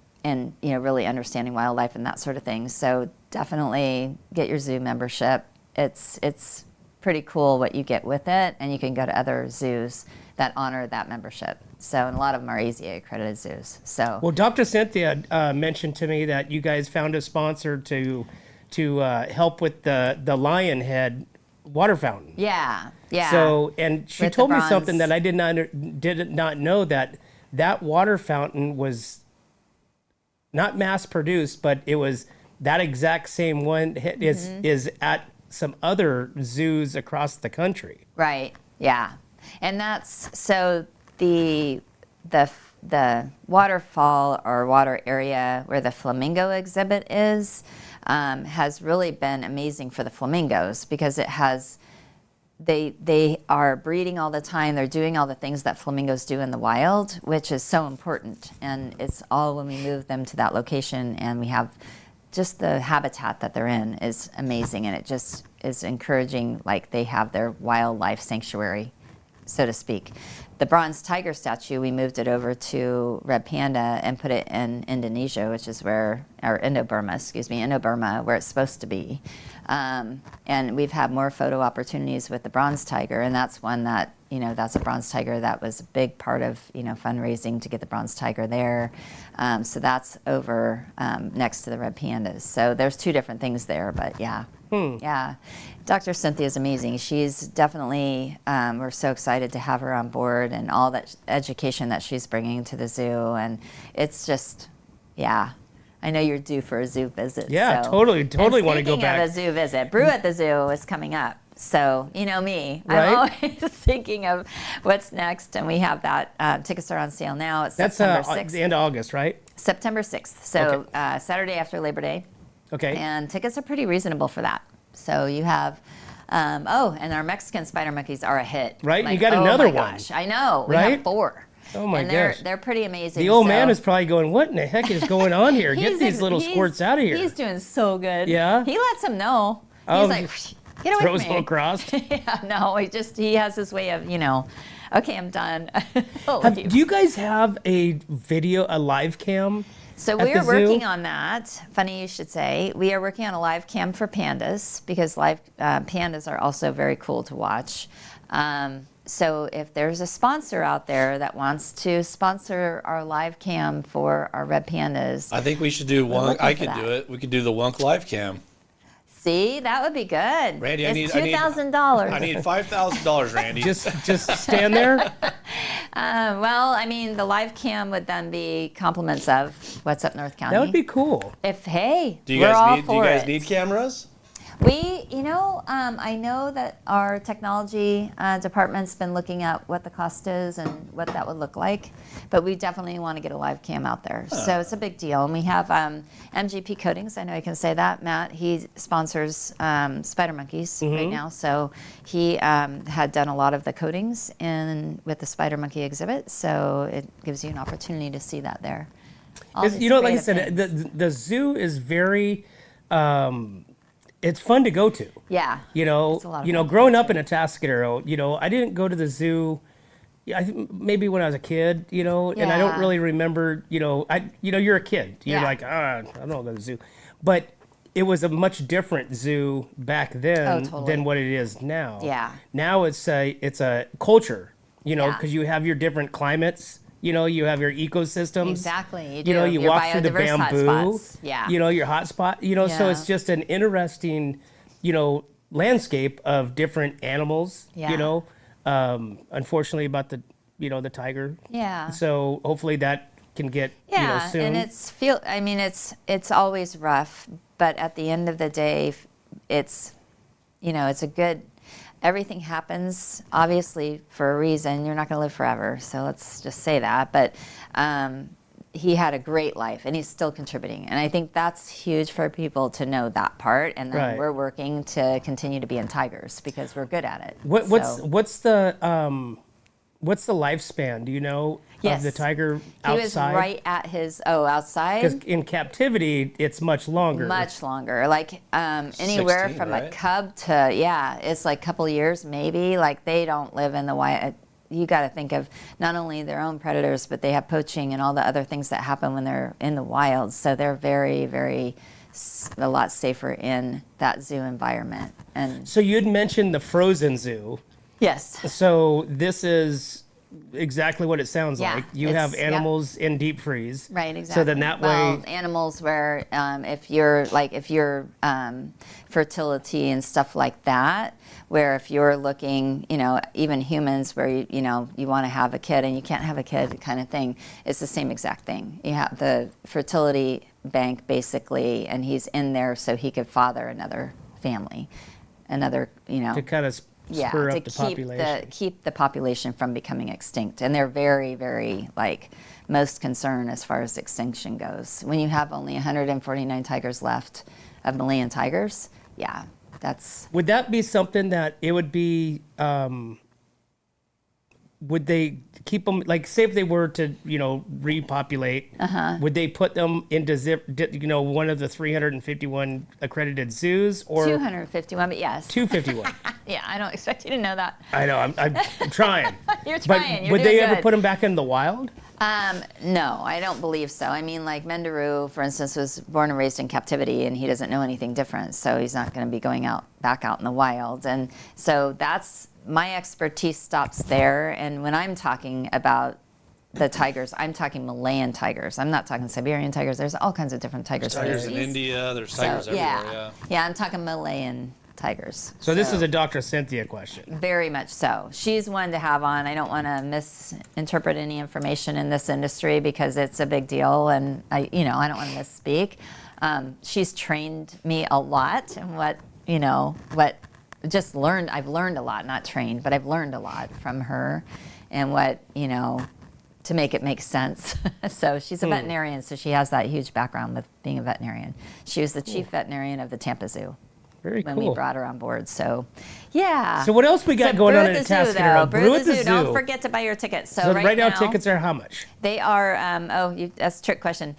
really understanding wildlife and that sort of thing. So definitely get your zoo membership. It's pretty cool what you get with it, and you can go to other zoos that honor that membership. So, and a lot of them are AZA accredited zoos. So,
Well, Dr. Cynthia mentioned to me that you guys found a sponsor to help with the lion head water fountain.
yeah.
So, and she
With the
told me
bronze.
something that I did not know, that water fountain was not mass produced, but it was that exact same one is at some other zoos across the country.
Right. Yeah. And that's so the waterfall or water area where the flamingo exhibit is has really been amazing for the flamingos because it has they are breeding all the time. They're doing all the things that flamingos do in the wild, which is so important. And it's all when we move them to that location and we have just the habitat that they're in is amazing. And it just is encouraging, like they have their wildlife sanctuary, so to speak. The bronze tiger statue, we moved it over to Red Panda and put it in Indonesia, which is where, or Indo-Burma, where it's supposed to be. And we've had more photo opportunities with the bronze tiger, and that's one that that's a bronze tiger. That was a big part of, fundraising to get the bronze tiger there. So that's over next to the red pandas. So there's two different things there, but yeah. Yeah. Dr. Cynthia is amazing. She's definitely, we're so excited to have her on board and all that education that she's bringing to the zoo. And it's just, yeah. I know you're due for a zoo visit.
Yeah,
so.
totally want to go
Speaking
back.
of a zoo visit, Brew at the Zoo is coming up. So, you know me,
Right?
I'm always thinking of what's next. And we have that, tickets are on sale now. It's
That's
September 6th.
the end of August, right?
September 6th. So Saturday after Labor Day.
Okay.
And tickets are pretty reasonable for that. So you have, and our Mexican spider monkeys are a hit.
Right, you got another
oh my
one.
Gosh, I know. We
Right?
have 4.
Oh my
and
gosh.
they're pretty amazing.
The old
so-
man is probably going, what in the heck is going on here? Get
He's
these
ex-
little
he's-
squirts out of here.
He's doing so good.
Yeah?
He lets them know.
Oh,
He's like, get away
throws
from
them
me.
across.
Yeah, no, he has his way of, okay, I'm done. I'll leave.
Do you guys have a live cam?
So
at
we
the
are working
zoo?
on that. Funny you should say. We are working on a live cam for pandas because live pandas are also very cool to watch. So if there's a sponsor out there that wants to sponsor our live cam for our red pandas,
I think we should do one.
looking
I
for
could
that.
do it. We could do the Wunk live cam.
see, that would be good.
Randy,
it's
I need
$2,000.
I need $5,000, Randy.
Just stand there?
Well, I mean, the live cam would then be compliments of What's Up North County.
That would be cool.
If hey,
do you
we're all
guys
for it.
need cameras?
We, I know that our technology department's been looking at what the cost is and what that would look like, but we definitely want to get a live cam out there. So it's a big deal. And we have MGP Coatings. I know I can say that. Matt, he sponsors Spider Monkeys right now. So he had done a lot of the coatings with the Spider Monkey exhibit. So it gives you an opportunity to see that there. All
It's-
these
like I
creative
said,
things.
the zoo is very, it's fun to go to.
Yeah.
It's a
lot of fun.
growing up in Atascadero, I didn't go to the zoo. I think maybe when I was a kid, and I don't
Yeah.
really remember. You're a kid. You're
Yeah.
like, I don't go to the zoo, but it was a much different zoo back then
totally.
than what it is now.
Yeah.
Now it's a culture.
Yeah.
Because you have your different climates. You have your ecosystems.
Exactly.
You
do.
you
Your
walk through the
biodiverse
bambu.
hotspots. Yeah.
Your hotspot. So
Yeah.
it's just an interesting, landscape of different animals.
Yeah.
Unfortunately about the tiger.
Yeah.
So hopefully that can get soon.
And it's always rough, but at the end of the day, it's a good. Everything happens obviously for a reason. You're not going to live forever, so let's just say that. But he had a great life, and he's still contributing, and I think that's huge for people to know that part. And then
Right.
we're working to continue to be in tigers because we're good at it.
What's the lifespan? Do you know
Yes.
of the tiger
He was
outside?
right at his outside.
Because in captivity, it's much longer.
Much longer, like anywhere
16,
from
right?
a cub to it's like a couple years maybe. Like they don't live in the wild. You got to think of not only their own predators, but they have poaching and all the other things that happen when they're in the wild. So they're very, very a lot safer in that zoo environment. And
So you'd mentioned the frozen zoo.
yes,
So this is exactly what it sounds
Yeah,
like. You
it's-
have animals in deep freeze.
right, exactly.
So then that
well,
way,
animals where if you're fertility and stuff like that, where if you're looking, even humans where you want to have a kid and you can't have a kid kind of thing, it's the same exact thing. You have the fertility bank basically, and he's in there so he could father another family,
to kind of spur up the population.
keep the population from becoming extinct. And they're very, very most concerned as far as extinction goes. When you have only 149 tigers left of Malayan tigers, yeah, that's
Would that be something that it would be? Would they keep them say if they were to repopulate? Would they put them into one of the 351 accredited zoos or
251, but yes.
251?
Yeah, I don't expect you to know that.
I know I'm trying.
You're
But
trying. You're
would they
doing
ever
good.
put them back in the wild?
No, I don't believe so. I mean, like Menderu, for instance, was born and raised in captivity, and he doesn't know anything different, so he's not going to be going back out in the wild. And so that's my expertise stops there. And when I'm talking about the tigers, I'm talking Malayan tigers. I'm not talking Siberian tigers. There's all kinds of different tiger
Tigers
species.
in India, there's tigers everywhere, yeah.
Yeah, I'm talking Malayan tigers.
So this is a Dr. Cynthia question.
Very much so. She's one to have on. I don't want to misinterpret any information in this industry because it's a big deal, and I don't want to misspeak. She's trained me a lot, and I've learned a lot, not trained, but I've learned a lot from her, and to make it make sense. So she's a veterinarian, so she has that huge background with being a veterinarian. She was the chief veterinarian of the Tampa Zoo.
Very
when
cool.
we brought her on board. So, yeah.
So what else we got going on at Atascadero?
Brew at the Zoo. Don't forget to buy your tickets. So
right now tickets are how much?
They are, that's a trick question.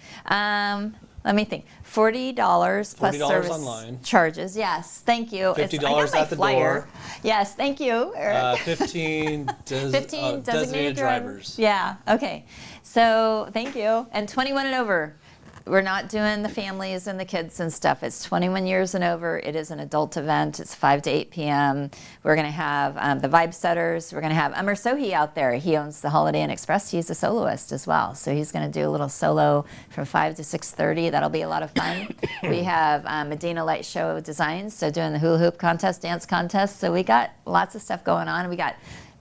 Let me think. $40 plus service
online.
charges. Yes, thank you.
$50 at the door.
Yes, thank you.
15 designated drivers.
Yeah, okay. So thank you. And 21 and over. We're not doing the families and the kids and stuff. It's 21 years and over. It is an adult event. It's 5 to 8 p.m. We're going to have the Vibe Setters. We're going to have Amr Sohi out there. He owns the Holiday Inn Express. He's a soloist as well. So he's going to do a little solo from 5 to 6:30. That'll be a lot of fun. We have Medina Light Show Designs, so doing the hula hoop contest, dance contest. So we got lots of stuff going on. We got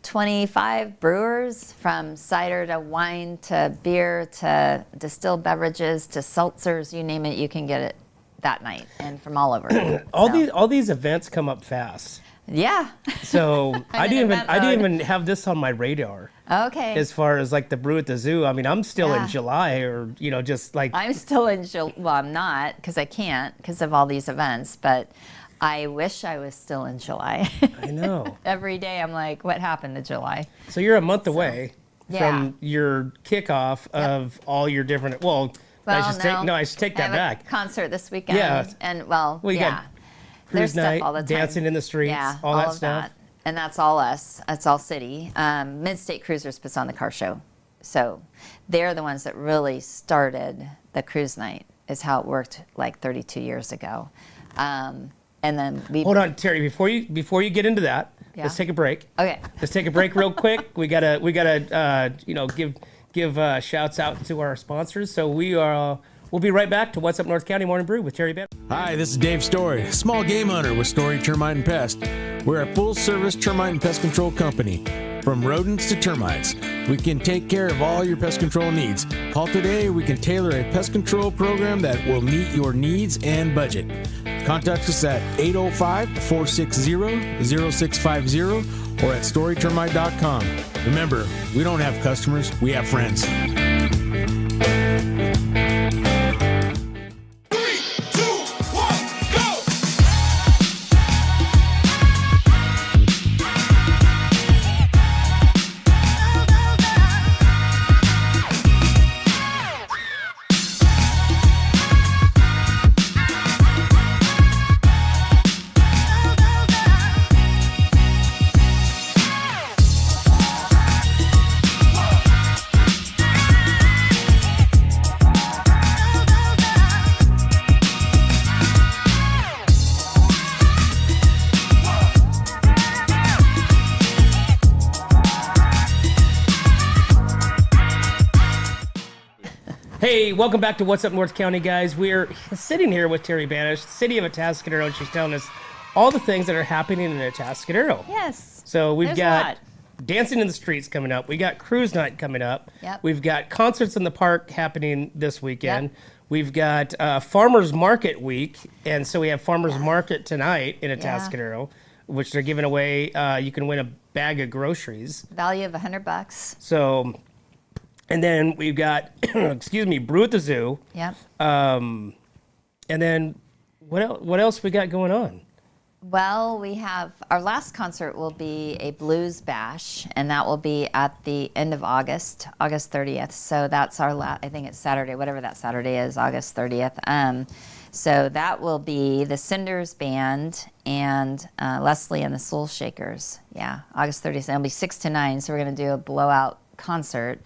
25 brewers, from cider to wine to beer to distilled beverages to seltzers, you name it, you can get it that night, and from all over.
All these events come up fast.
Yeah.
So I didn't even have this on my radar.
Okay.
As far as like the Brew at the Zoo, I mean, I'm still in July, or just like
I'm still in July. Well, I'm not, because I can't because of all these events, but I wish I was still in July.
I know.
Every day I'm like, what happened to July?
So you're a month away from your kickoff of all your different. I should take that back.
A concert this weekend.
Yeah.
And
you got cruise night, all the time. Dancing in the streets, all that stuff.
And that's all us. That's all city. Mid-State Cruisers puts on the car show. So they're the ones that really started the cruise night, is how it worked like 32 years ago. And then
hold on, Terry. Before you get into that, let's take a break.
Okay.
Let's take a break real quick. We gotta give shouts out to our sponsors. So we'll be right back to What's Up North County Morning Brew with Terrie Banish.
Hi, this is Dave Story, small game hunter with Story Termite and Pest. We're a full-service termite and pest control company. From rodents to termites, we can take care of all your pest control needs. Call today. We can tailor a pest control program that will meet your needs and budget. Contact us at 805-460-0650 or at storytermite.com. Remember, we don't have customers, we have friends.
Hey, welcome back to What's Up North County, guys. We're sitting here with Terrie Banish, city of Atascadero, and she's telling us all the things that are happening in Atascadero.
Yes.
So we've got Dancing in the Streets coming up. We got Cruise Night coming up.
Yep.
We've got concerts in the park happening this weekend.
Yep.
We've got Farmers Market Week, and so we have Farmers Market tonight in Atascadero, which they're giving away. You can win a bag of groceries.
Value of $100.
So... And then we've got, Brew at the Zoo.
Yep.
And then what else we got going on?
Well, we have our last concert will be a blues bash, and that will be at the end of August 30th. So that's our I think it's Saturday, whatever that Saturday is, August 30th. So that will be the Cinders Band and Leslie and the Soul Shakers. Yeah, August 30th. It'll be 6 to 9. So we're going to do a blowout concert.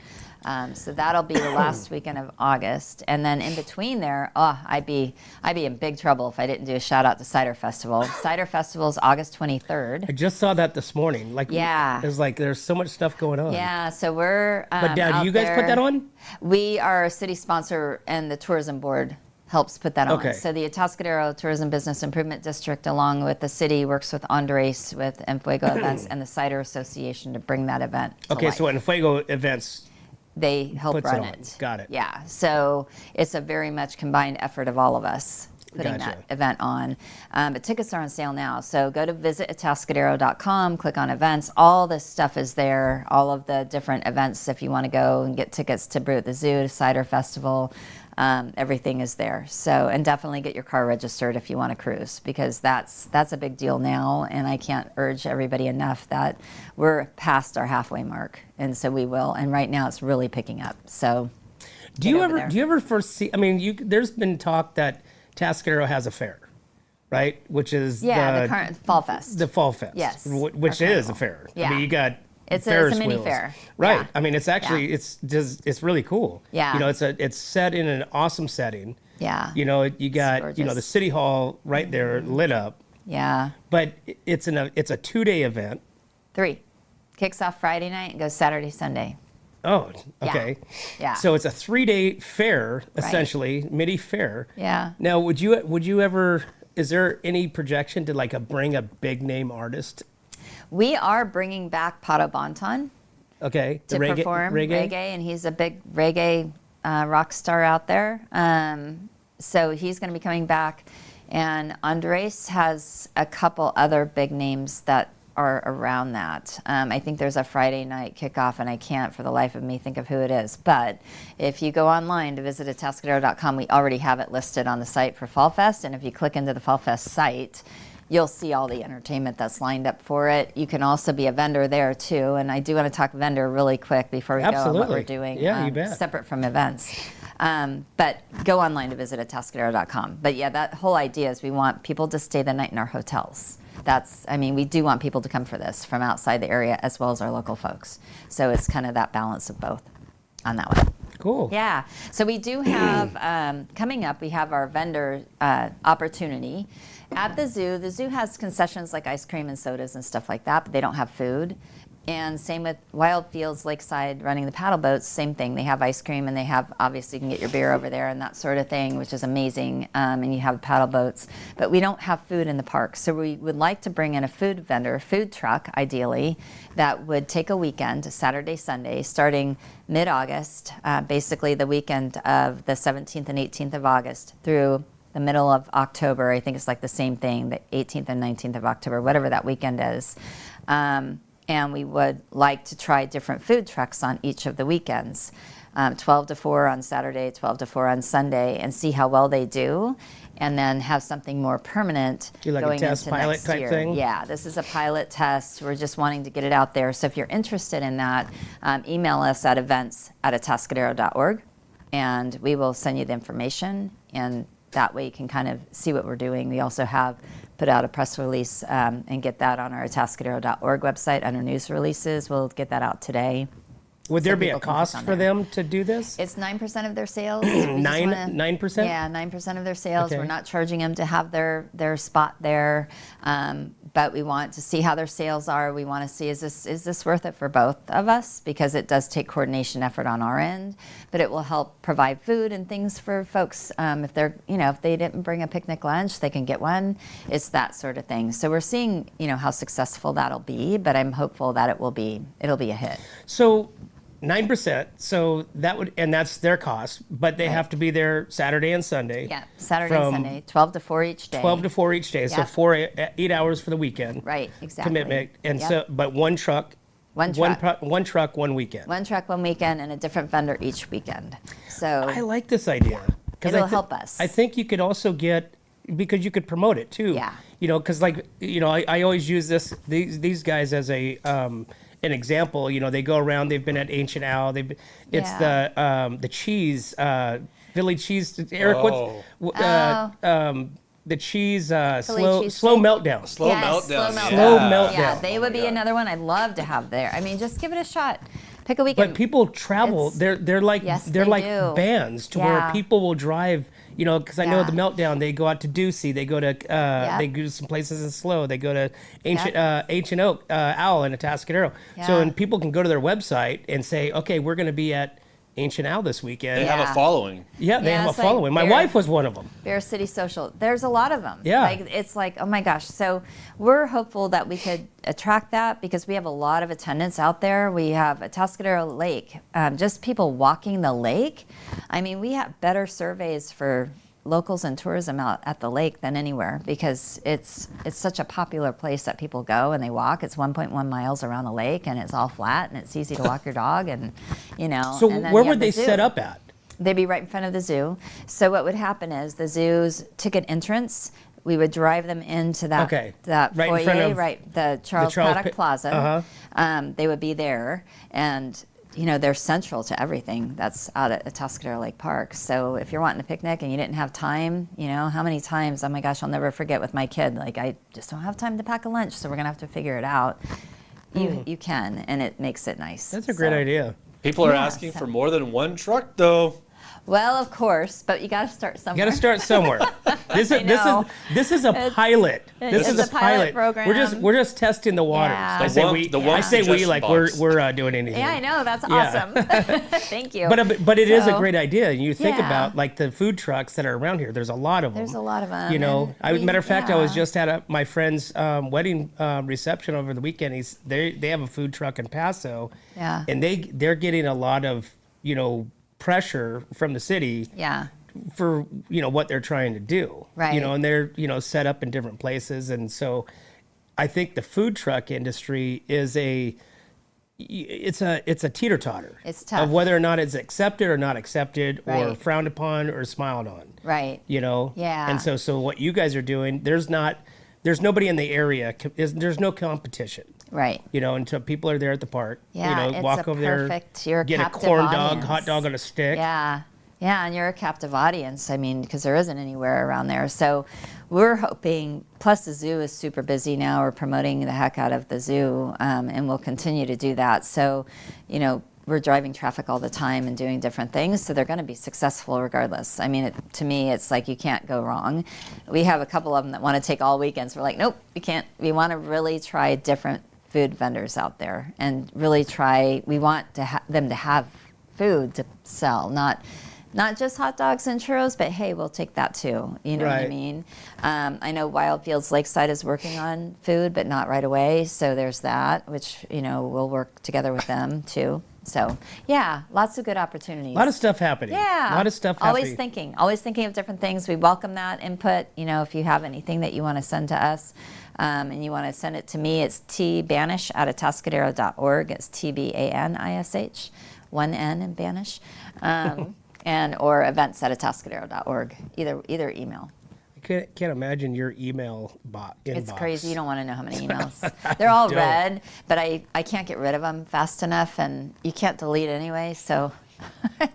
So that'll be the last weekend of August, and then in between there, I'd be in big trouble if I didn't do a shout out to Cider Festival. Cider Festival is August 23rd.
I just saw that this morning.
Yeah.
There's so much stuff going on.
Yeah, so we're
But Dad, do you guys put that on?
We are a city sponsor, and the tourism board helps put that on.
Okay.
So the Atascadero Tourism Business Improvement District, along with the city, works with Andres, with Enfuego Events, and the Cider Association to bring that event to
Okay,
life.
so Enfuego Events,
They help
puts
run
it on.
it.
Got it.
Yeah, so it's a very much combined effort of all of us putting
Gotcha.
that event on. But tickets are on sale now. So go to visitatascadero.com, click on events. All this stuff is there, all of the different events if you want to go and get tickets to Brew at the Zoo, to Cider Festival. Everything is there. So, and definitely get your car registered if you want to cruise, because that's a big deal now. And I can't urge everybody enough that we're past our halfway mark, and so we will. And right now, it's really picking up. So,
do you ever foresee? I mean, there's been talk that Atascadero has a fair, right? Which is
the current Fall Fest.
the Fall Fest,
Yes,
which
our
is
carnival.
a fair.
Yeah.
I mean, you got
It's a
Ferris
mini
wheels.
fair.
Right.
Yeah.
I mean, it's actually
Yeah.
it's really cool.
Yeah.
You know, it's set in an awesome setting.
Yeah.
You know, you got
gorgeous.
the city hall right there lit up.
Yeah.
But it's a 2-day event.
3. Kicks off Friday night and goes Saturday, Sunday.
Oh, okay.
Yeah.
So it's a 3-day fair, essentially, mini fair.
Yeah.
Now, would you ever? Is there any projection to bring a big name artist?
We are bringing back Pato Bonton
Okay.
to perform reggae, and he's a big reggae rock star out there. So he's going to be coming back, and Andres has a couple other big names that are around that. I think there's a Friday night kickoff, and I can't for the life of me think of who it is. But if you go online to visit atascadero.com, we already have it listed on the site for Fall Fest, and if you click into the Fall Fest site, you'll see all the entertainment that's lined up for it. You can also be a vendor there too, and I do want to talk vendor really quick before we go on what we're doing.
Yeah, you bet.
Separate from events. But go online to visit atascadero.com. But yeah, that whole idea is we want people to stay the night in our hotels. We do want people to come for this from outside the area as well as our local folks. So it's kind of that balance of both on that one.
Cool.
Yeah. So we do have, coming up, we have our vendor opportunity. At the zoo has concessions like ice cream and sodas and stuff like that, but they don't have food. And same with Wild Fields Lakeside running the paddle boats, same thing. They have ice cream, and they have, obviously you can get your beer over there and that sort of thing, which is amazing. And you have paddle boats, but we don't have food in the park. So we would like to bring in a food vendor, food truck ideally, that would take a weekend, Saturday, Sunday, starting mid-August, basically the weekend of the 17th and 18th of August through the middle of October. I think it's like the same thing, the 18th and 19th of October, whatever that weekend is. And we would like to try different food trucks on each of the weekends, 12 to 4 on Saturday, 12 to 4 on Sunday, and see how well they do, and then have something more permanent
like a test
into
pilot
next
type
year.
thing?
Yeah, this is a pilot test. We're just wanting to get it out there. So if you're interested in that, email us at events@atascadero.org, and we will send you the information, and that way you can kind of see what we're doing. We also have put out a press release and get that on our atascadero.org website under news releases. We'll get that out today.
Would there be a
people can click
cost
on
for
there.
them to do this?
It's 9% of their sales. We just
9%?
Yeah, 9% of their sales.
Okay.
We're not charging them to have their spot there, but we want to see how their sales are. We want to see is this worth it for both of us, because it does take coordination effort on our end, but it will help provide food and things for folks. If they're if they didn't bring a picnic lunch, they can get one. It's that sort of thing. So we're seeing how successful that'll be, but I'm hopeful that it'll be a hit.
So 9%. So that's their cost, but they have to be there Saturday and Sunday.
Yeah, Saturday and Sunday, 12 to 4 each day.
12 to 4 each day. So
Yep.
8 hours for the weekend.
Right, exactly.
Commitment. And
Yep.
but one truck.
One truck.
One truck, one weekend.
One truck, one weekend, and a different vendor each weekend. So
I like this idea. 'Cause
it'll help us.
I think you could also because you could promote it too.
Yeah.
Because I always use these guys as an example. They go around. They've been at Ancient Owl. It's the cheese, Philly cheese. Eric, the cheese slow
cheesesteak?
meltdown.
Slow meltdown.
Slow meltdown.
Yeah, they would be another one I'd love to have there. I mean, just give it a shot. Pick a weekend.
But people travel. They're like
Yes,
they're
they
like
do.
bands to
Yeah.
where people will drive. Because I know
Yeah.
the Meltdown. They go out to Ducey. They go to they go to some places in Slow. They go to Ancient Oak Owl in Atascadero. So
Yeah.
and people can go to their website and say, okay, we're going to be at Ancient Owl this weekend.
They have a following.
Yeah, they
Yeah,
have a
it's like
following. My
Bear-
wife was one of them.
Bear City Social. There's a lot of them.
Yeah.
Like, it's like, oh my gosh. So we're hopeful that we could attract that because we have a lot of attendance out there. We have Atascadero Lake, just people walking the lake. I mean, we have better surveys for locals and tourism out at the lake than anywhere because it's such a popular place that people go and they walk. It's 1.1 miles around the lake and it's all flat and it's easy to walk your dog and
So
and then
where
you
would
have
they
the zoo.
set up at?
They'd be right in front of the zoo. So what would happen is the zoo's ticket entrance, we would drive them into that that
Right in
foyer,
front of
the Charles
Charles
Paddock
Pa-
Plaza. They would be there, and they're central to everything that's out at Atascadero Lake Park. So if you're wanting a picnic and you didn't have time, how many times? Oh my gosh, I'll never forget with my kid. Like I just don't have time to pack a lunch, so we're gonna have to figure it out. You can, and it makes it nice.
That's a great idea.
People are asking for more than one truck, though.
Well, of course, but you got to start somewhere.
You got to start somewhere. This is a pilot. This is a pilot
program.
We're just testing the waters.
Yeah.
I say we. I say we like we're doing anything.
Yeah, I know. That's
Yeah.
awesome. Thank you.
But it is a
So,
great idea. You think
yeah.
about like the food trucks that are around here. There's a lot of them.
There's a lot of them.
Matter of fact, I was
yeah.
just at my friend's wedding reception over the weekend. They have a food truck in Paso.
Yeah.
And they're getting a lot of pressure from the city.
Yeah.
For what they're trying to do.
Right.
And they're set up in different places, and so I think the food truck industry is it's a teeter-totter.
It's tough.
Of whether or not it's accepted or not accepted, or
Right.
frowned upon or smiled on.
Right. Yeah.
And so what you guys are doing, there's nobody in the area. There's no competition.
Right.
Until people are there at the park.
Yeah, it's
walk
a
over there,
perfect- you're a
get a
captive
corn dog,
audience.
hot dog on a stick.
Yeah. Yeah, and you're a captive audience. I mean, because there isn't anywhere around there. So we're hoping, plus the zoo is super busy now. We're promoting the heck out of the zoo, and we'll continue to do that. So, we're driving traffic all the time and doing different things. So they're going to be successful regardless. I mean, to me, it's like you can't go wrong. We have a couple of them that want to take all weekends. We're like, nope, we can't. We want to really try different food vendors out there and really try. We want them to have food to sell, not just hot dogs and churros, but hey, we'll take that too. You know what I
Right.
mean? I know Wildfields Lakeside is working on food, but not right away. So there's that, which, we'll work together with them too. So yeah, lots of good opportunities.
A lot of stuff happening.
Yeah.
A lot of stuff
Always
happening.
always thinking of different things. We welcome that input. If you have anything that you want to send to us, and you want to send it to me, it's tbanish@atascadero.org. It's TBANISH, one N in Banish. Or events@atascadero.org. Either email.
I can't imagine your email inbox.
It's crazy. You don't want to know how many emails. They're all
don't.
read, but I can't get rid of them fast enough, and you can't delete anyway. So,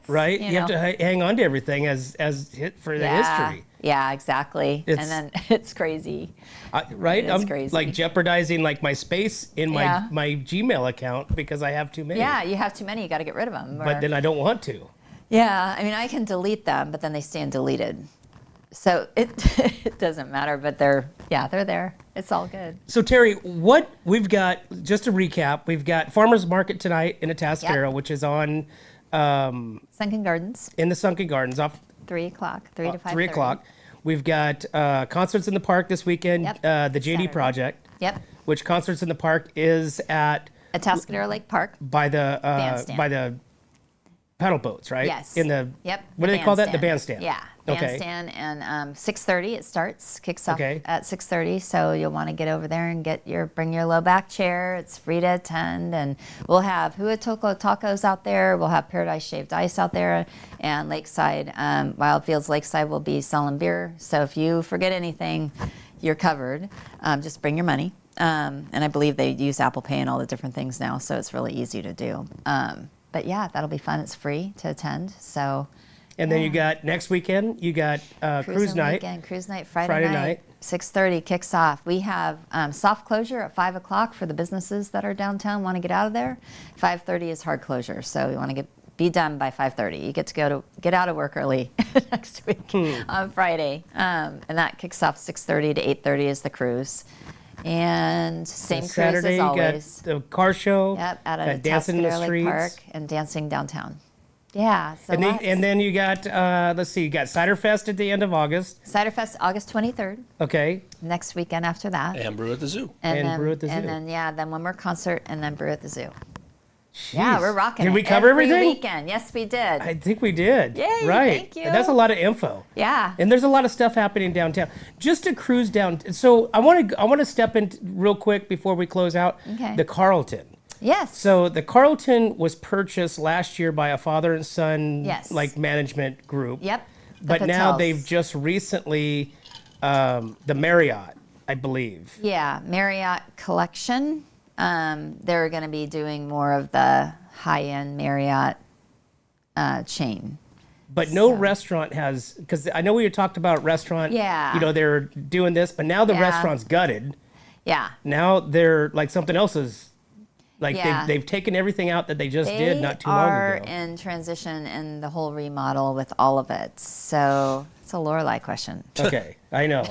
Right? You have to hang on to everything as hit for the history.
Yeah, exactly.
It's-
and then it's crazy.
Right?
It is
I'm
crazy.
like jeopardizing like my space in
Yeah.
my Gmail account because I have too many.
Yeah, you have too many. You got to get rid of them.
But then I don't want to.
Yeah, I mean, I can delete them, but then they stand deleted. So it doesn't matter, but they're there. It's all good.
So Terrie, what we've got, just to recap, we've got Farmers Market tonight in Atascadero,
Yep.
which is on
Sunken Gardens,
in the Sunken Gardens off
3 o'clock, 3 to 5:30.
3 o'clock. We've got concerts in the park this weekend.
Yep.
The JD
Saturday.
Project.
Yep.
Which concerts in the park is at
Atascadero Lake Park.
by the
Bandstand.
paddle boats, right?
Yes.
In the
Yep.
What do they call that? The bandstand.
Yeah.
Okay.
Bandstand, and 6:30 it kicks off
Okay.
at 6:30. So you'll want to get over there and bring your low back chair. It's free to attend, and we'll have Huatulco tacos out there. We'll have Paradise Shaved Ice out there, and Lakeside, Wildfields Lakeside will be selling beer. So if you forget anything, you're covered. Just bring your money. And I believe they use Apple Pay and all the different things now, so it's really easy to do. But yeah, that'll be fun. It's free to attend. So
And then you got next weekend, you got cruise night.
Weekend, cruise night, Friday night. 6:30 kicks off. We have soft closure at 5 o'clock for the businesses that are downtown, want to get out of there. 5:30 is hard closure, so we want to be done by 5:30. You get to get out of work early next week on Friday, and that kicks off 6:30 to 8:30 is the cruise. And same cruise
Saturday,
as always.
You got the car show.
Yep, at
got dancing in the
Atascadero Lake
streets.
Park and dancing downtown. Yeah. So
And then you got, let's see, you got Cider Fest at the end of August.
Cider Fest August 23rd.
Okay.
Next weekend after that.
And brew at the zoo.
And
then,
brew at the zoo.
And then one more concert and then brew at the zoo. Yeah, we're rocking.
Did
it
we cover
every
everything?
Weekend. Yes, we did.
I think we did.
Yay,
right.
thank you.
And that's a lot of info.
Yeah.
And there's a lot of stuff happening downtown. Just to cruise down. So I want to step in real quick before we close out.
Okay.
The Carlton.
Yes.
So the Carlton was purchased last year by a father and son management group.
Yep.
But now
Patels.
they've just recently the Marriott, I believe.
Yeah, Marriott Collection. They're going to be doing more of the high-end Marriott chain.
But no restaurant has, because I know we had talked about restaurant.
Yeah.
You know, they're doing this, but now the restaurant's gutted.
Yeah.
Now they're like something else is. Like
Yeah.
they've taken everything out that they just did not too long
They are
ago.
in transition in the whole remodel with all of it. So it's a Lorelei question.
Okay, I know.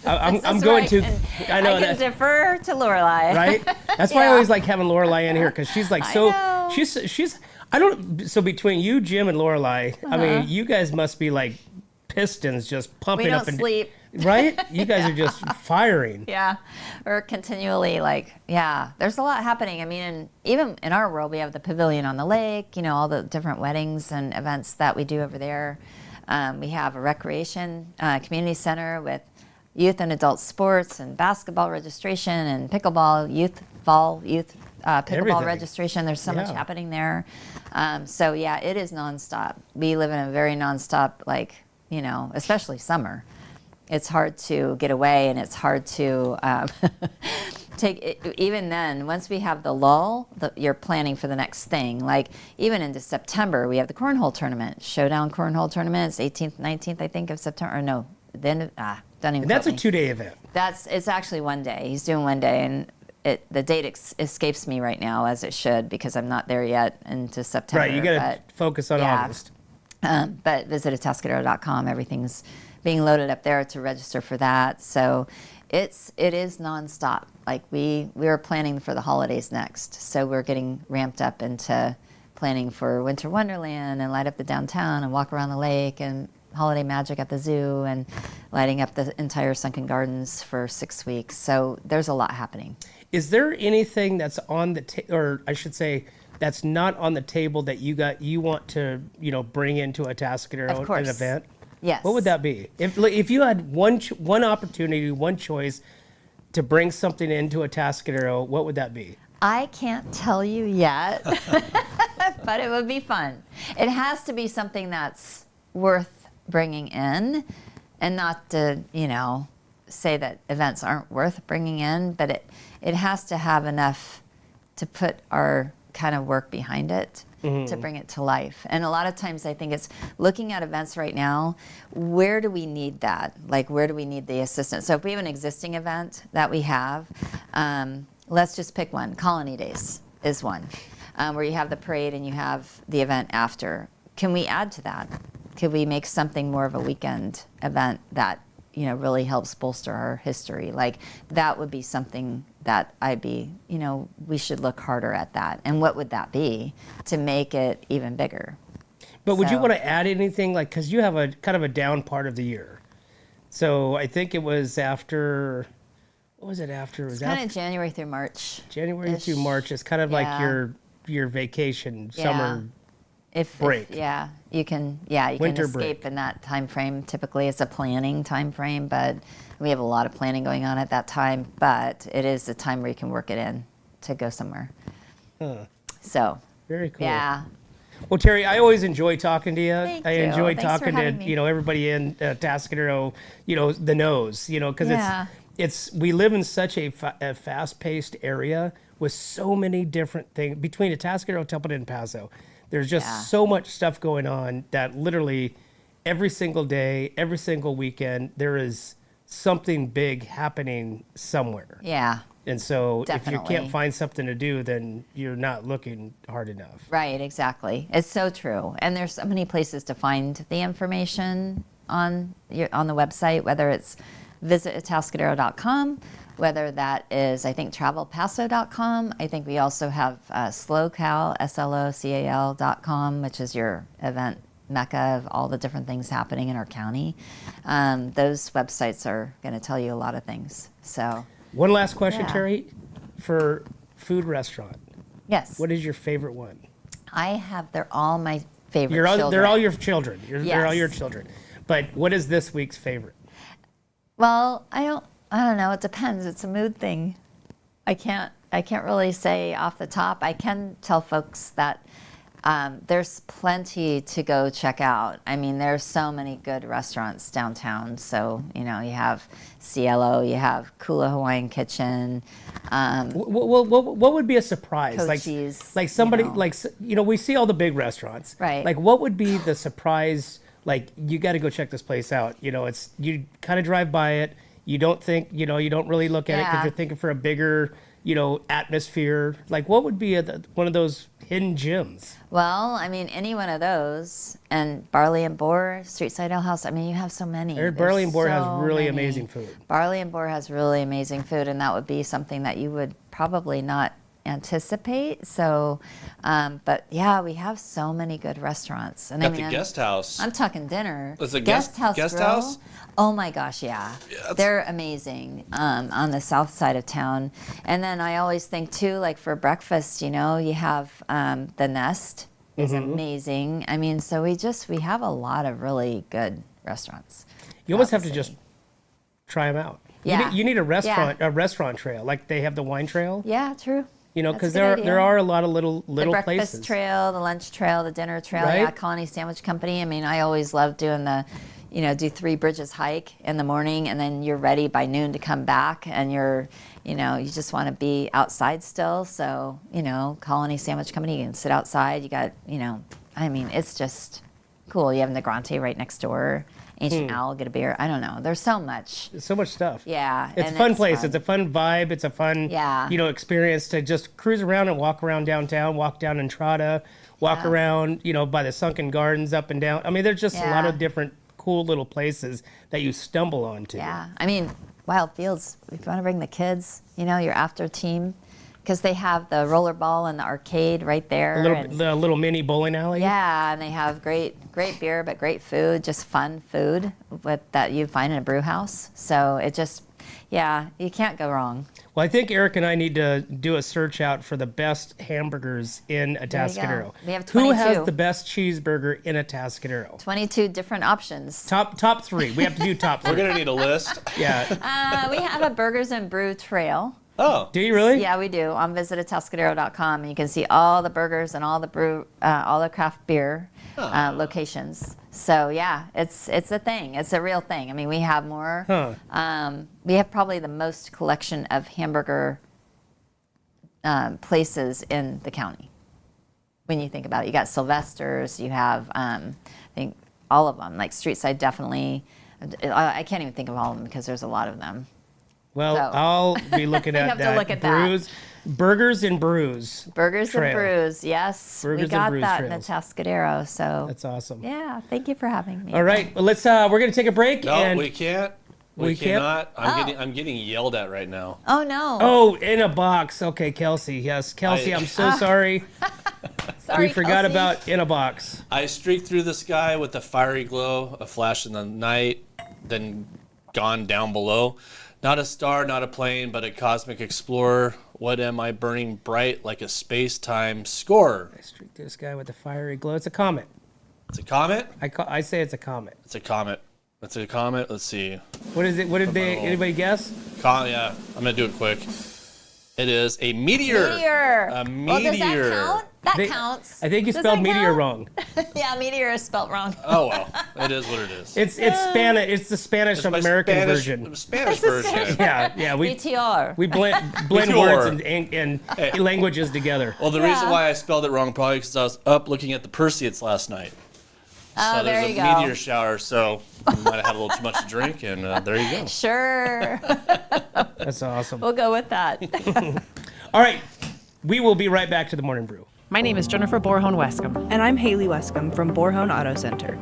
I'm
That's
going
right.
to.
And
I know
I can
that.
defer to Lorelei.
Right? That's why I
Yeah.
always like having Lorelei in here because she's like
I
so.
know.
She's. I don't. So between you, Jim, and Lorelei, I mean, you guys must be like pistons just pumping
We
up
don't
and
sleep.
right. You guys are just firing.
Yeah, we're continually there's a lot happening. I mean, and even in our world, we have the pavilion on the lake, all the different weddings and events that we do over there. We have a recreation community center with youth and adult sports and basketball registration and pickleball, pickleball
Everything.
registration. There's so much
Yeah.
happening there. So yeah, it is nonstop. We live in a very nonstop, especially summer. It's hard to get away, and it's hard to take it. Even then, once we have the lull, you're planning for the next thing. Like even into September, we have the cornhole tournament, Showdown Cornhole Tournament. It's 18th, 19th, I think, of September. Or no, then don't even.
And that's a
quote me.
2-day event.
It's actually one day. He's doing one day, and the date escapes me right now, as it should, because I'm not there yet into September.
Right. You got to focus on August.
But visit Atascadero.com. Everything's being loaded up there to register for that. So it is nonstop. Like we are planning for the holidays next. So we're getting ramped up into planning for Winter Wonderland and light up the downtown and walk around the lake and holiday magic at the zoo and lighting up the entire Sunken Gardens for 6 weeks. So there's a lot happening.
Is there anything that's on the or I should say that's not on the table that you want to bring into a Atascadero
Of course.
an event?
Yes.
What would that be? If you had one opportunity, one choice to bring something into a Atascadero, what would that be?
I can't tell you yet, but it would be fun. It has to be something that's worth bringing in, and not to, say that events aren't worth bringing in, but it has to have enough to put our kind of work behind it to bring it to life. And a lot of times I think it's looking at events right now, where do we need that? Like, where do we need the assistance? So if we have an existing event that we have, let's just pick one. Colony Days is one, where you have the parade and you have the event after. Can we add to that? Could we make something more of a weekend event that really helps bolster our history? Like that would be something that we should look harder at that. And what would that be to make it even bigger?
But would you want to add anything, like, because you have a kind of a down part of the year. So I think it was after, what was it after? It was
Kind of January through March.
January through March. It's kind of like your vacation, summer break.
You can
Winter
escape
break.
in that time frame. Typically it's a planning time frame, but we have a lot of planning going on at that time, but it is a time where you can work it in to go somewhere. So
very cool.
Yeah.
Well, Terrie, I always enjoy talking to you.
Thank
I
you.
enjoy
Thanks for
talking to
having me.
everybody in Atascadero, the nose, because it's we live in such a fast-paced area with so many different things between Atascadero, Templeton, and Paso. There's just so much stuff going on that literally every single day, every single weekend, there is something big happening somewhere.
Yeah.
And so
Definitely.
if you can't find something to do, then you're not looking hard enough.
Right, exactly. It's so true. And there's so many places to find the information on the website, whether it's visit Atascadero.com, whether that is, I think, travelpaso.com. I think we also have SLOCAL, SLOCAL.com, which is your event mecca of all the different things happening in our county. Those websites are going to tell you a lot of things. So,
one last question, Terrie, for food restaurant.
Yes.
What is your favorite one?
They're all my favorite children.
They're all your children. They're all your
Yes.
children. But what is this week's favorite?
Well, I don't know. It depends. It's a mood thing. I can't really say off the top. I can tell folks that there's plenty to go check out. I mean, there's so many good restaurants downtown. So, you have Cielo, you have Kula Hawaiian Kitchen.
What would be a surprise?
Cochise,
like somebody, we see all the big restaurants.
Right.
Like, what would be the surprise? Like, you got to go check this place out. You kind of drive by it. You don't think, you don't really look at it because you're thinking for a bigger, atmosphere. Like, what would be one of those hidden gems?
Well, I mean, any one of those. And Barley and Boar, Street Side Ale House. I mean, you have so many.
Barley and Boar has
so
really
many.
amazing food.
Barley and Boar has really amazing food, and that would be something that you would probably not anticipate. So, but yeah, we have so many good restaurants. And
At the guest house.
I'm talking dinner.
Is it guest
house?
house?
Oh my gosh, yeah. They're amazing on the south side of town. And then I always think too, like for breakfast, you have the Nest is amazing. I mean, so we have a lot of really good restaurants.
You almost have to just try them out.
Yeah.
You need a restaurant trail, like they have the wine trail.
Yeah, true.
Because
That's a good
there
idea.
are a lot of little
The breakfast
places.
trail, the lunch trail, the dinner trail,
Right?
yeah, Colony Sandwich Company. I mean, I always love doing do 3 Bridges hike in the morning, and then you're ready by noon to come back, and you just want to be outside still. So, Colony Sandwich Company, you can sit outside. You got, I mean, it's just cool. You have Negrante right next door. Ancient Owl, get a beer. I don't know. There's so much.
So much stuff.
Yeah.
It's a fun place. It's a fun vibe. It's a fun, experience to just cruise around and walk around downtown, walk down Entrada, walk around, by the Sunken Gardens up and down. I mean, there's just a lot of different cool little places that you stumble onto.
Yeah. I mean, Wild Fields, if you want to bring the kids, your after team, because they have the rollerball and the arcade right there.
The little mini bowling alley.
Yeah, and they have great beer, but great food, just fun food that you find in a brew house. So it just, you can't go wrong.
Well, I think Eric and I need to do a search out for the best hamburgers in Atascadero.
We have 22.
Who has the best cheeseburger in Atascadero?
22 different options.
Top 3. We have to do top 3.
We're going to need a list.
Yeah.
We have a Burgers and Brew trail.
Oh.
Do you really?
Yeah, we do. On visitatascadero.com, and you can see all the burgers and all the brew, all the craft beer locations. So yeah, it's a thing. It's a real thing. I mean, we have more. We have probably the most collection of hamburger places in the county. When you think about it, you got Sylvester's. You have, I think, all of them. Like Street Side, definitely. I can't even think of all of them because there's a lot of them.
Well, I'll be looking at
have to
that.
look at that.
Burgers and Brews.
Burgers
trail.
and Brews, yes.
Burgers
we
and
got
Brews
that in
trails.
Atascadero, so.
That's awesome.
Yeah, thank you for having me.
All right, well, let's. We're gonna take a break.
No,
and
we can't. We cannot. I'm getting yelled at right now.
Oh no.
Oh, in a box. Okay, Kelsey. Yes, Kelsey. I'm so sorry.
Sorry,
We forgot
Kelsey.
about in a box.
I streaked through the sky with a fiery glow, a flash in the night, then gone down below. Not a star, not a plane, but a cosmic explorer. What am I burning bright like a space-time scorer?
I streaked this guy with a fiery glow. It's a comet.
It's a comet?
I say it's a comet.
It's a comet. It's a comet. Let's see.
What is it? What did anybody guess?
Yeah, I'm going to do it quick. It is a meteor.
Meteor.
A
Well, does that
meteor.
count? That counts.
I think you
Does
spelled
that
meteor
count?
wrong.
Yeah, meteor is spelled wrong.
Oh well, it is what it is.
It's Spanish. It's the Spanish
My
American version.
Spanish version.
Yeah.
BTR.
We blend
BTR.
words and languages together.
Well, the reason why I spelled it wrong probably because I was up looking at the Perseids last night.
Oh,
So
there
there's
you
a
go.
meteor shower, so you might have had a little too much to drink, and there you go.
Sure.
That's awesome.
We'll go with that.
All right, we will be right back to the Morning Brew.
My name is Jennifer Borhone-Wescombe.
And I'm Haley Wescombe from Borhone Auto Center.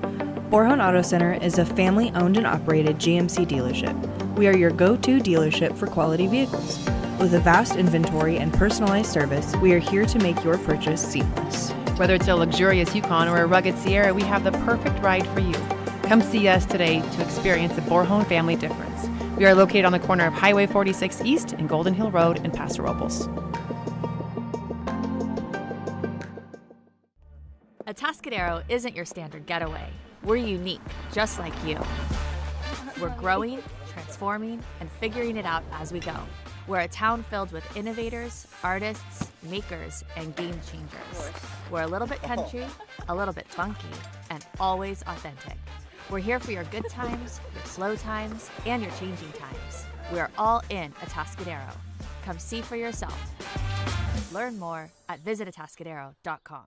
Borhone Auto Center is a family-owned and operated GMC dealership. We are your go-to dealership for quality vehicles. With a vast inventory and personalized service, we are here to make your purchase seamless.
Whether it's a luxurious Yukon or a rugged Sierra, we have the perfect ride for you. Come see us today to experience the Borhone family difference. We are located on the corner of Highway 46 East and Golden Hill Road in Paso Robles.
Atascadero isn't your standard getaway. We're unique, just like you. We're growing, transforming, and figuring it out as we go. We're a town filled with innovators, artists, makers, and game changers. We're a little bit country, a little bit funky, and always authentic. We're here for your good times, your slow times, and your changing times. We're all in Atascadero. Come see for yourself. Learn more at visitatascadero.com.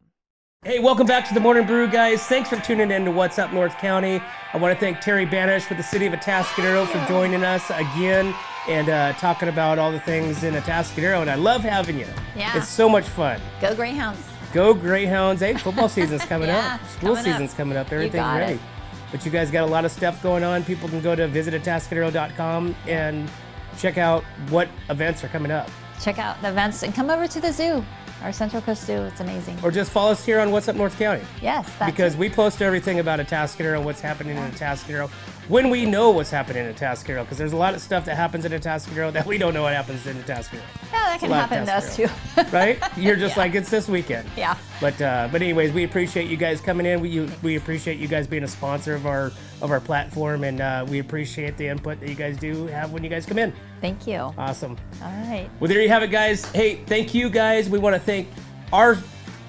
Hey, welcome back to the Morning Brew, guys. Thanks for tuning in to What's Up North County. I want to thank Terrie Banish with the City of Atascadero for joining us again and talking about all the things in Atascadero. And I love having you.
Yeah.
It's so much fun.
Go Greyhounds.
Go Greyhounds. Hey, football season's coming
Yeah,
up. School
coming up.
season's coming up.
You
Everything's
got
ready.
it.
But you guys got a lot of stuff going on. People can go to visitatascadero.com and check out what events are coming up.
Check out the events and come over to the zoo, our Central Coast Zoo. It's amazing.
Or just follow us here on What's Up North County.
Yes, that's
Because we post everything about Atascadero and what's happening in Atascadero when we know what's happening in Atascadero. Because there's a lot of stuff that happens in Atascadero that we don't know what happens in Atascadero.
Yeah, that can
a lot of
happen to us too.
Atascadero. Right? You're just like, it's this weekend.
Yeah.
But anyways, we appreciate you guys coming in. We appreciate you guys being a sponsor of our platform, and we appreciate the input that you guys do have when you guys come in.
Thank you.
Awesome.
All right.
Well, there you have it, guys. Hey, thank you, guys. We want to thank our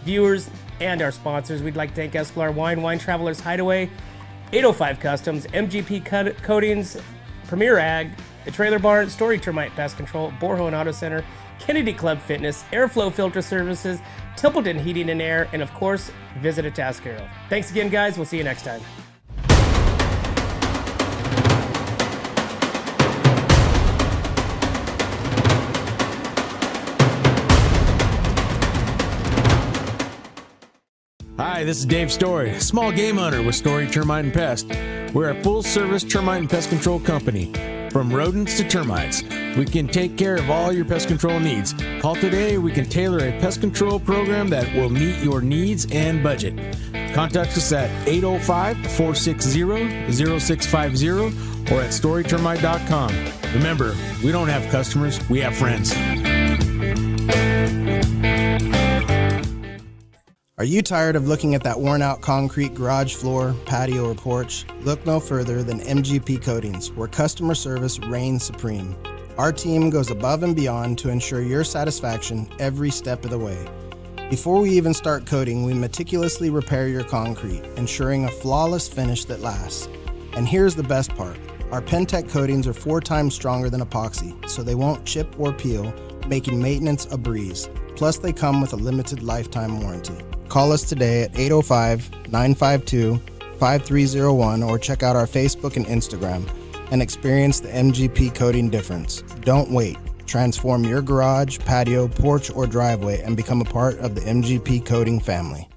viewers and our sponsors. We'd like to thank Escalar Wine Travelers Hideaway, 805 Customs, MGP Coatings, Premier Ag, The Trailer Barn, Story Termite Pest Control, Borhone Auto Center, Kennedy Club Fitness, Airflow Filter Services, Templeton Heating and Air, and of course, Visit Atascadero. Thanks again, guys. We'll see you next time.
Hi, this is Dave Story, small game hunter with Story Termite and Pest. We're a full-service termite and pest control company. From rodents to termites, we can take care of all your pest control needs. Call today, we can tailor a pest control program that will meet your needs and budget. Contact us at 805-460-0650 or at storytermite.com. Remember, we don't have customers, we have friends.
Are you tired of looking at that worn-out concrete garage floor, patio, or porch? Look no further than MGP Coatings, where customer service reigns supreme. Our team goes above and beyond to ensure your satisfaction every step of the way. Before we even start coating, we meticulously repair your concrete, ensuring a flawless finish that lasts. And here's the best part. Our Pentec coatings are 4 times stronger than epoxy, so they won't chip or peel, making maintenance a breeze. Plus, they come with a limited lifetime warranty. Call us today at 805-952-5301 or check out our Facebook and Instagram and experience the MGP coating difference. Don't wait. Transform your garage, patio, porch, or driveway and become a part of the MGP coating family.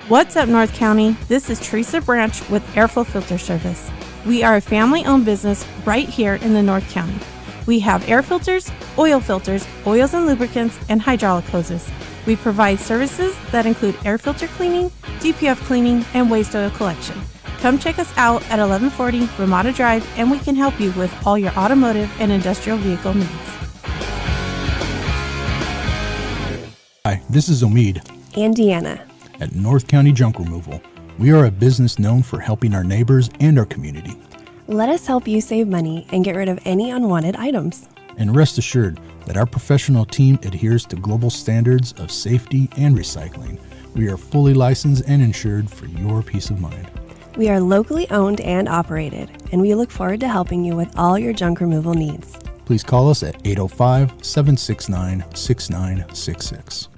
What's up, North County? This is Teresa Branch with Airflow Filter Service. We are a family-owned business right here in the North County. We have air filters, oils and lubricants, and hydraulic hoses. We provide services that include air filter cleaning, DPF cleaning, and waste oil collection. Come check us out at 1140 Ramada Drive, and we can help you with all your automotive and industrial vehicle needs.
Hi, this is Omid
And Deanna.
at North County Junk Removal. We are a business known for helping our neighbors and our community.
Let us help you save money and get rid of any unwanted items.
And rest assured that our professional team adheres to global standards of safety and recycling. We are fully licensed and insured for your peace of mind.
We are locally owned and operated, and we look forward to helping you with all your junk removal needs.
Please call us at 805-769-6966.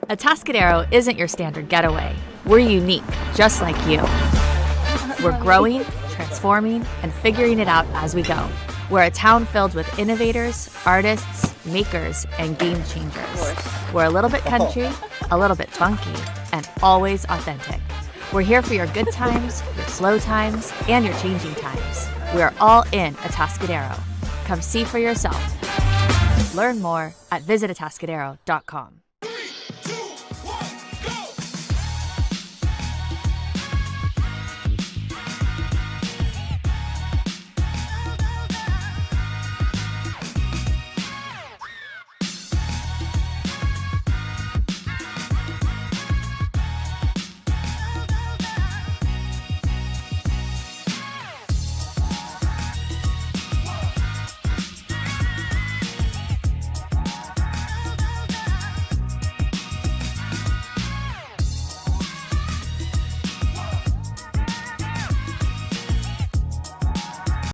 Atascadero isn't your standard getaway. We're unique, just like you. We're growing, transforming, and figuring it out as we go. We're a town filled with innovators, artists, makers, and game changers. We're a little bit country, a little bit funky, and always authentic. We're here for your good times, your slow times, and your changing times. We are all in Atascadero. Come see for yourself. Learn more at visitatascadero.com.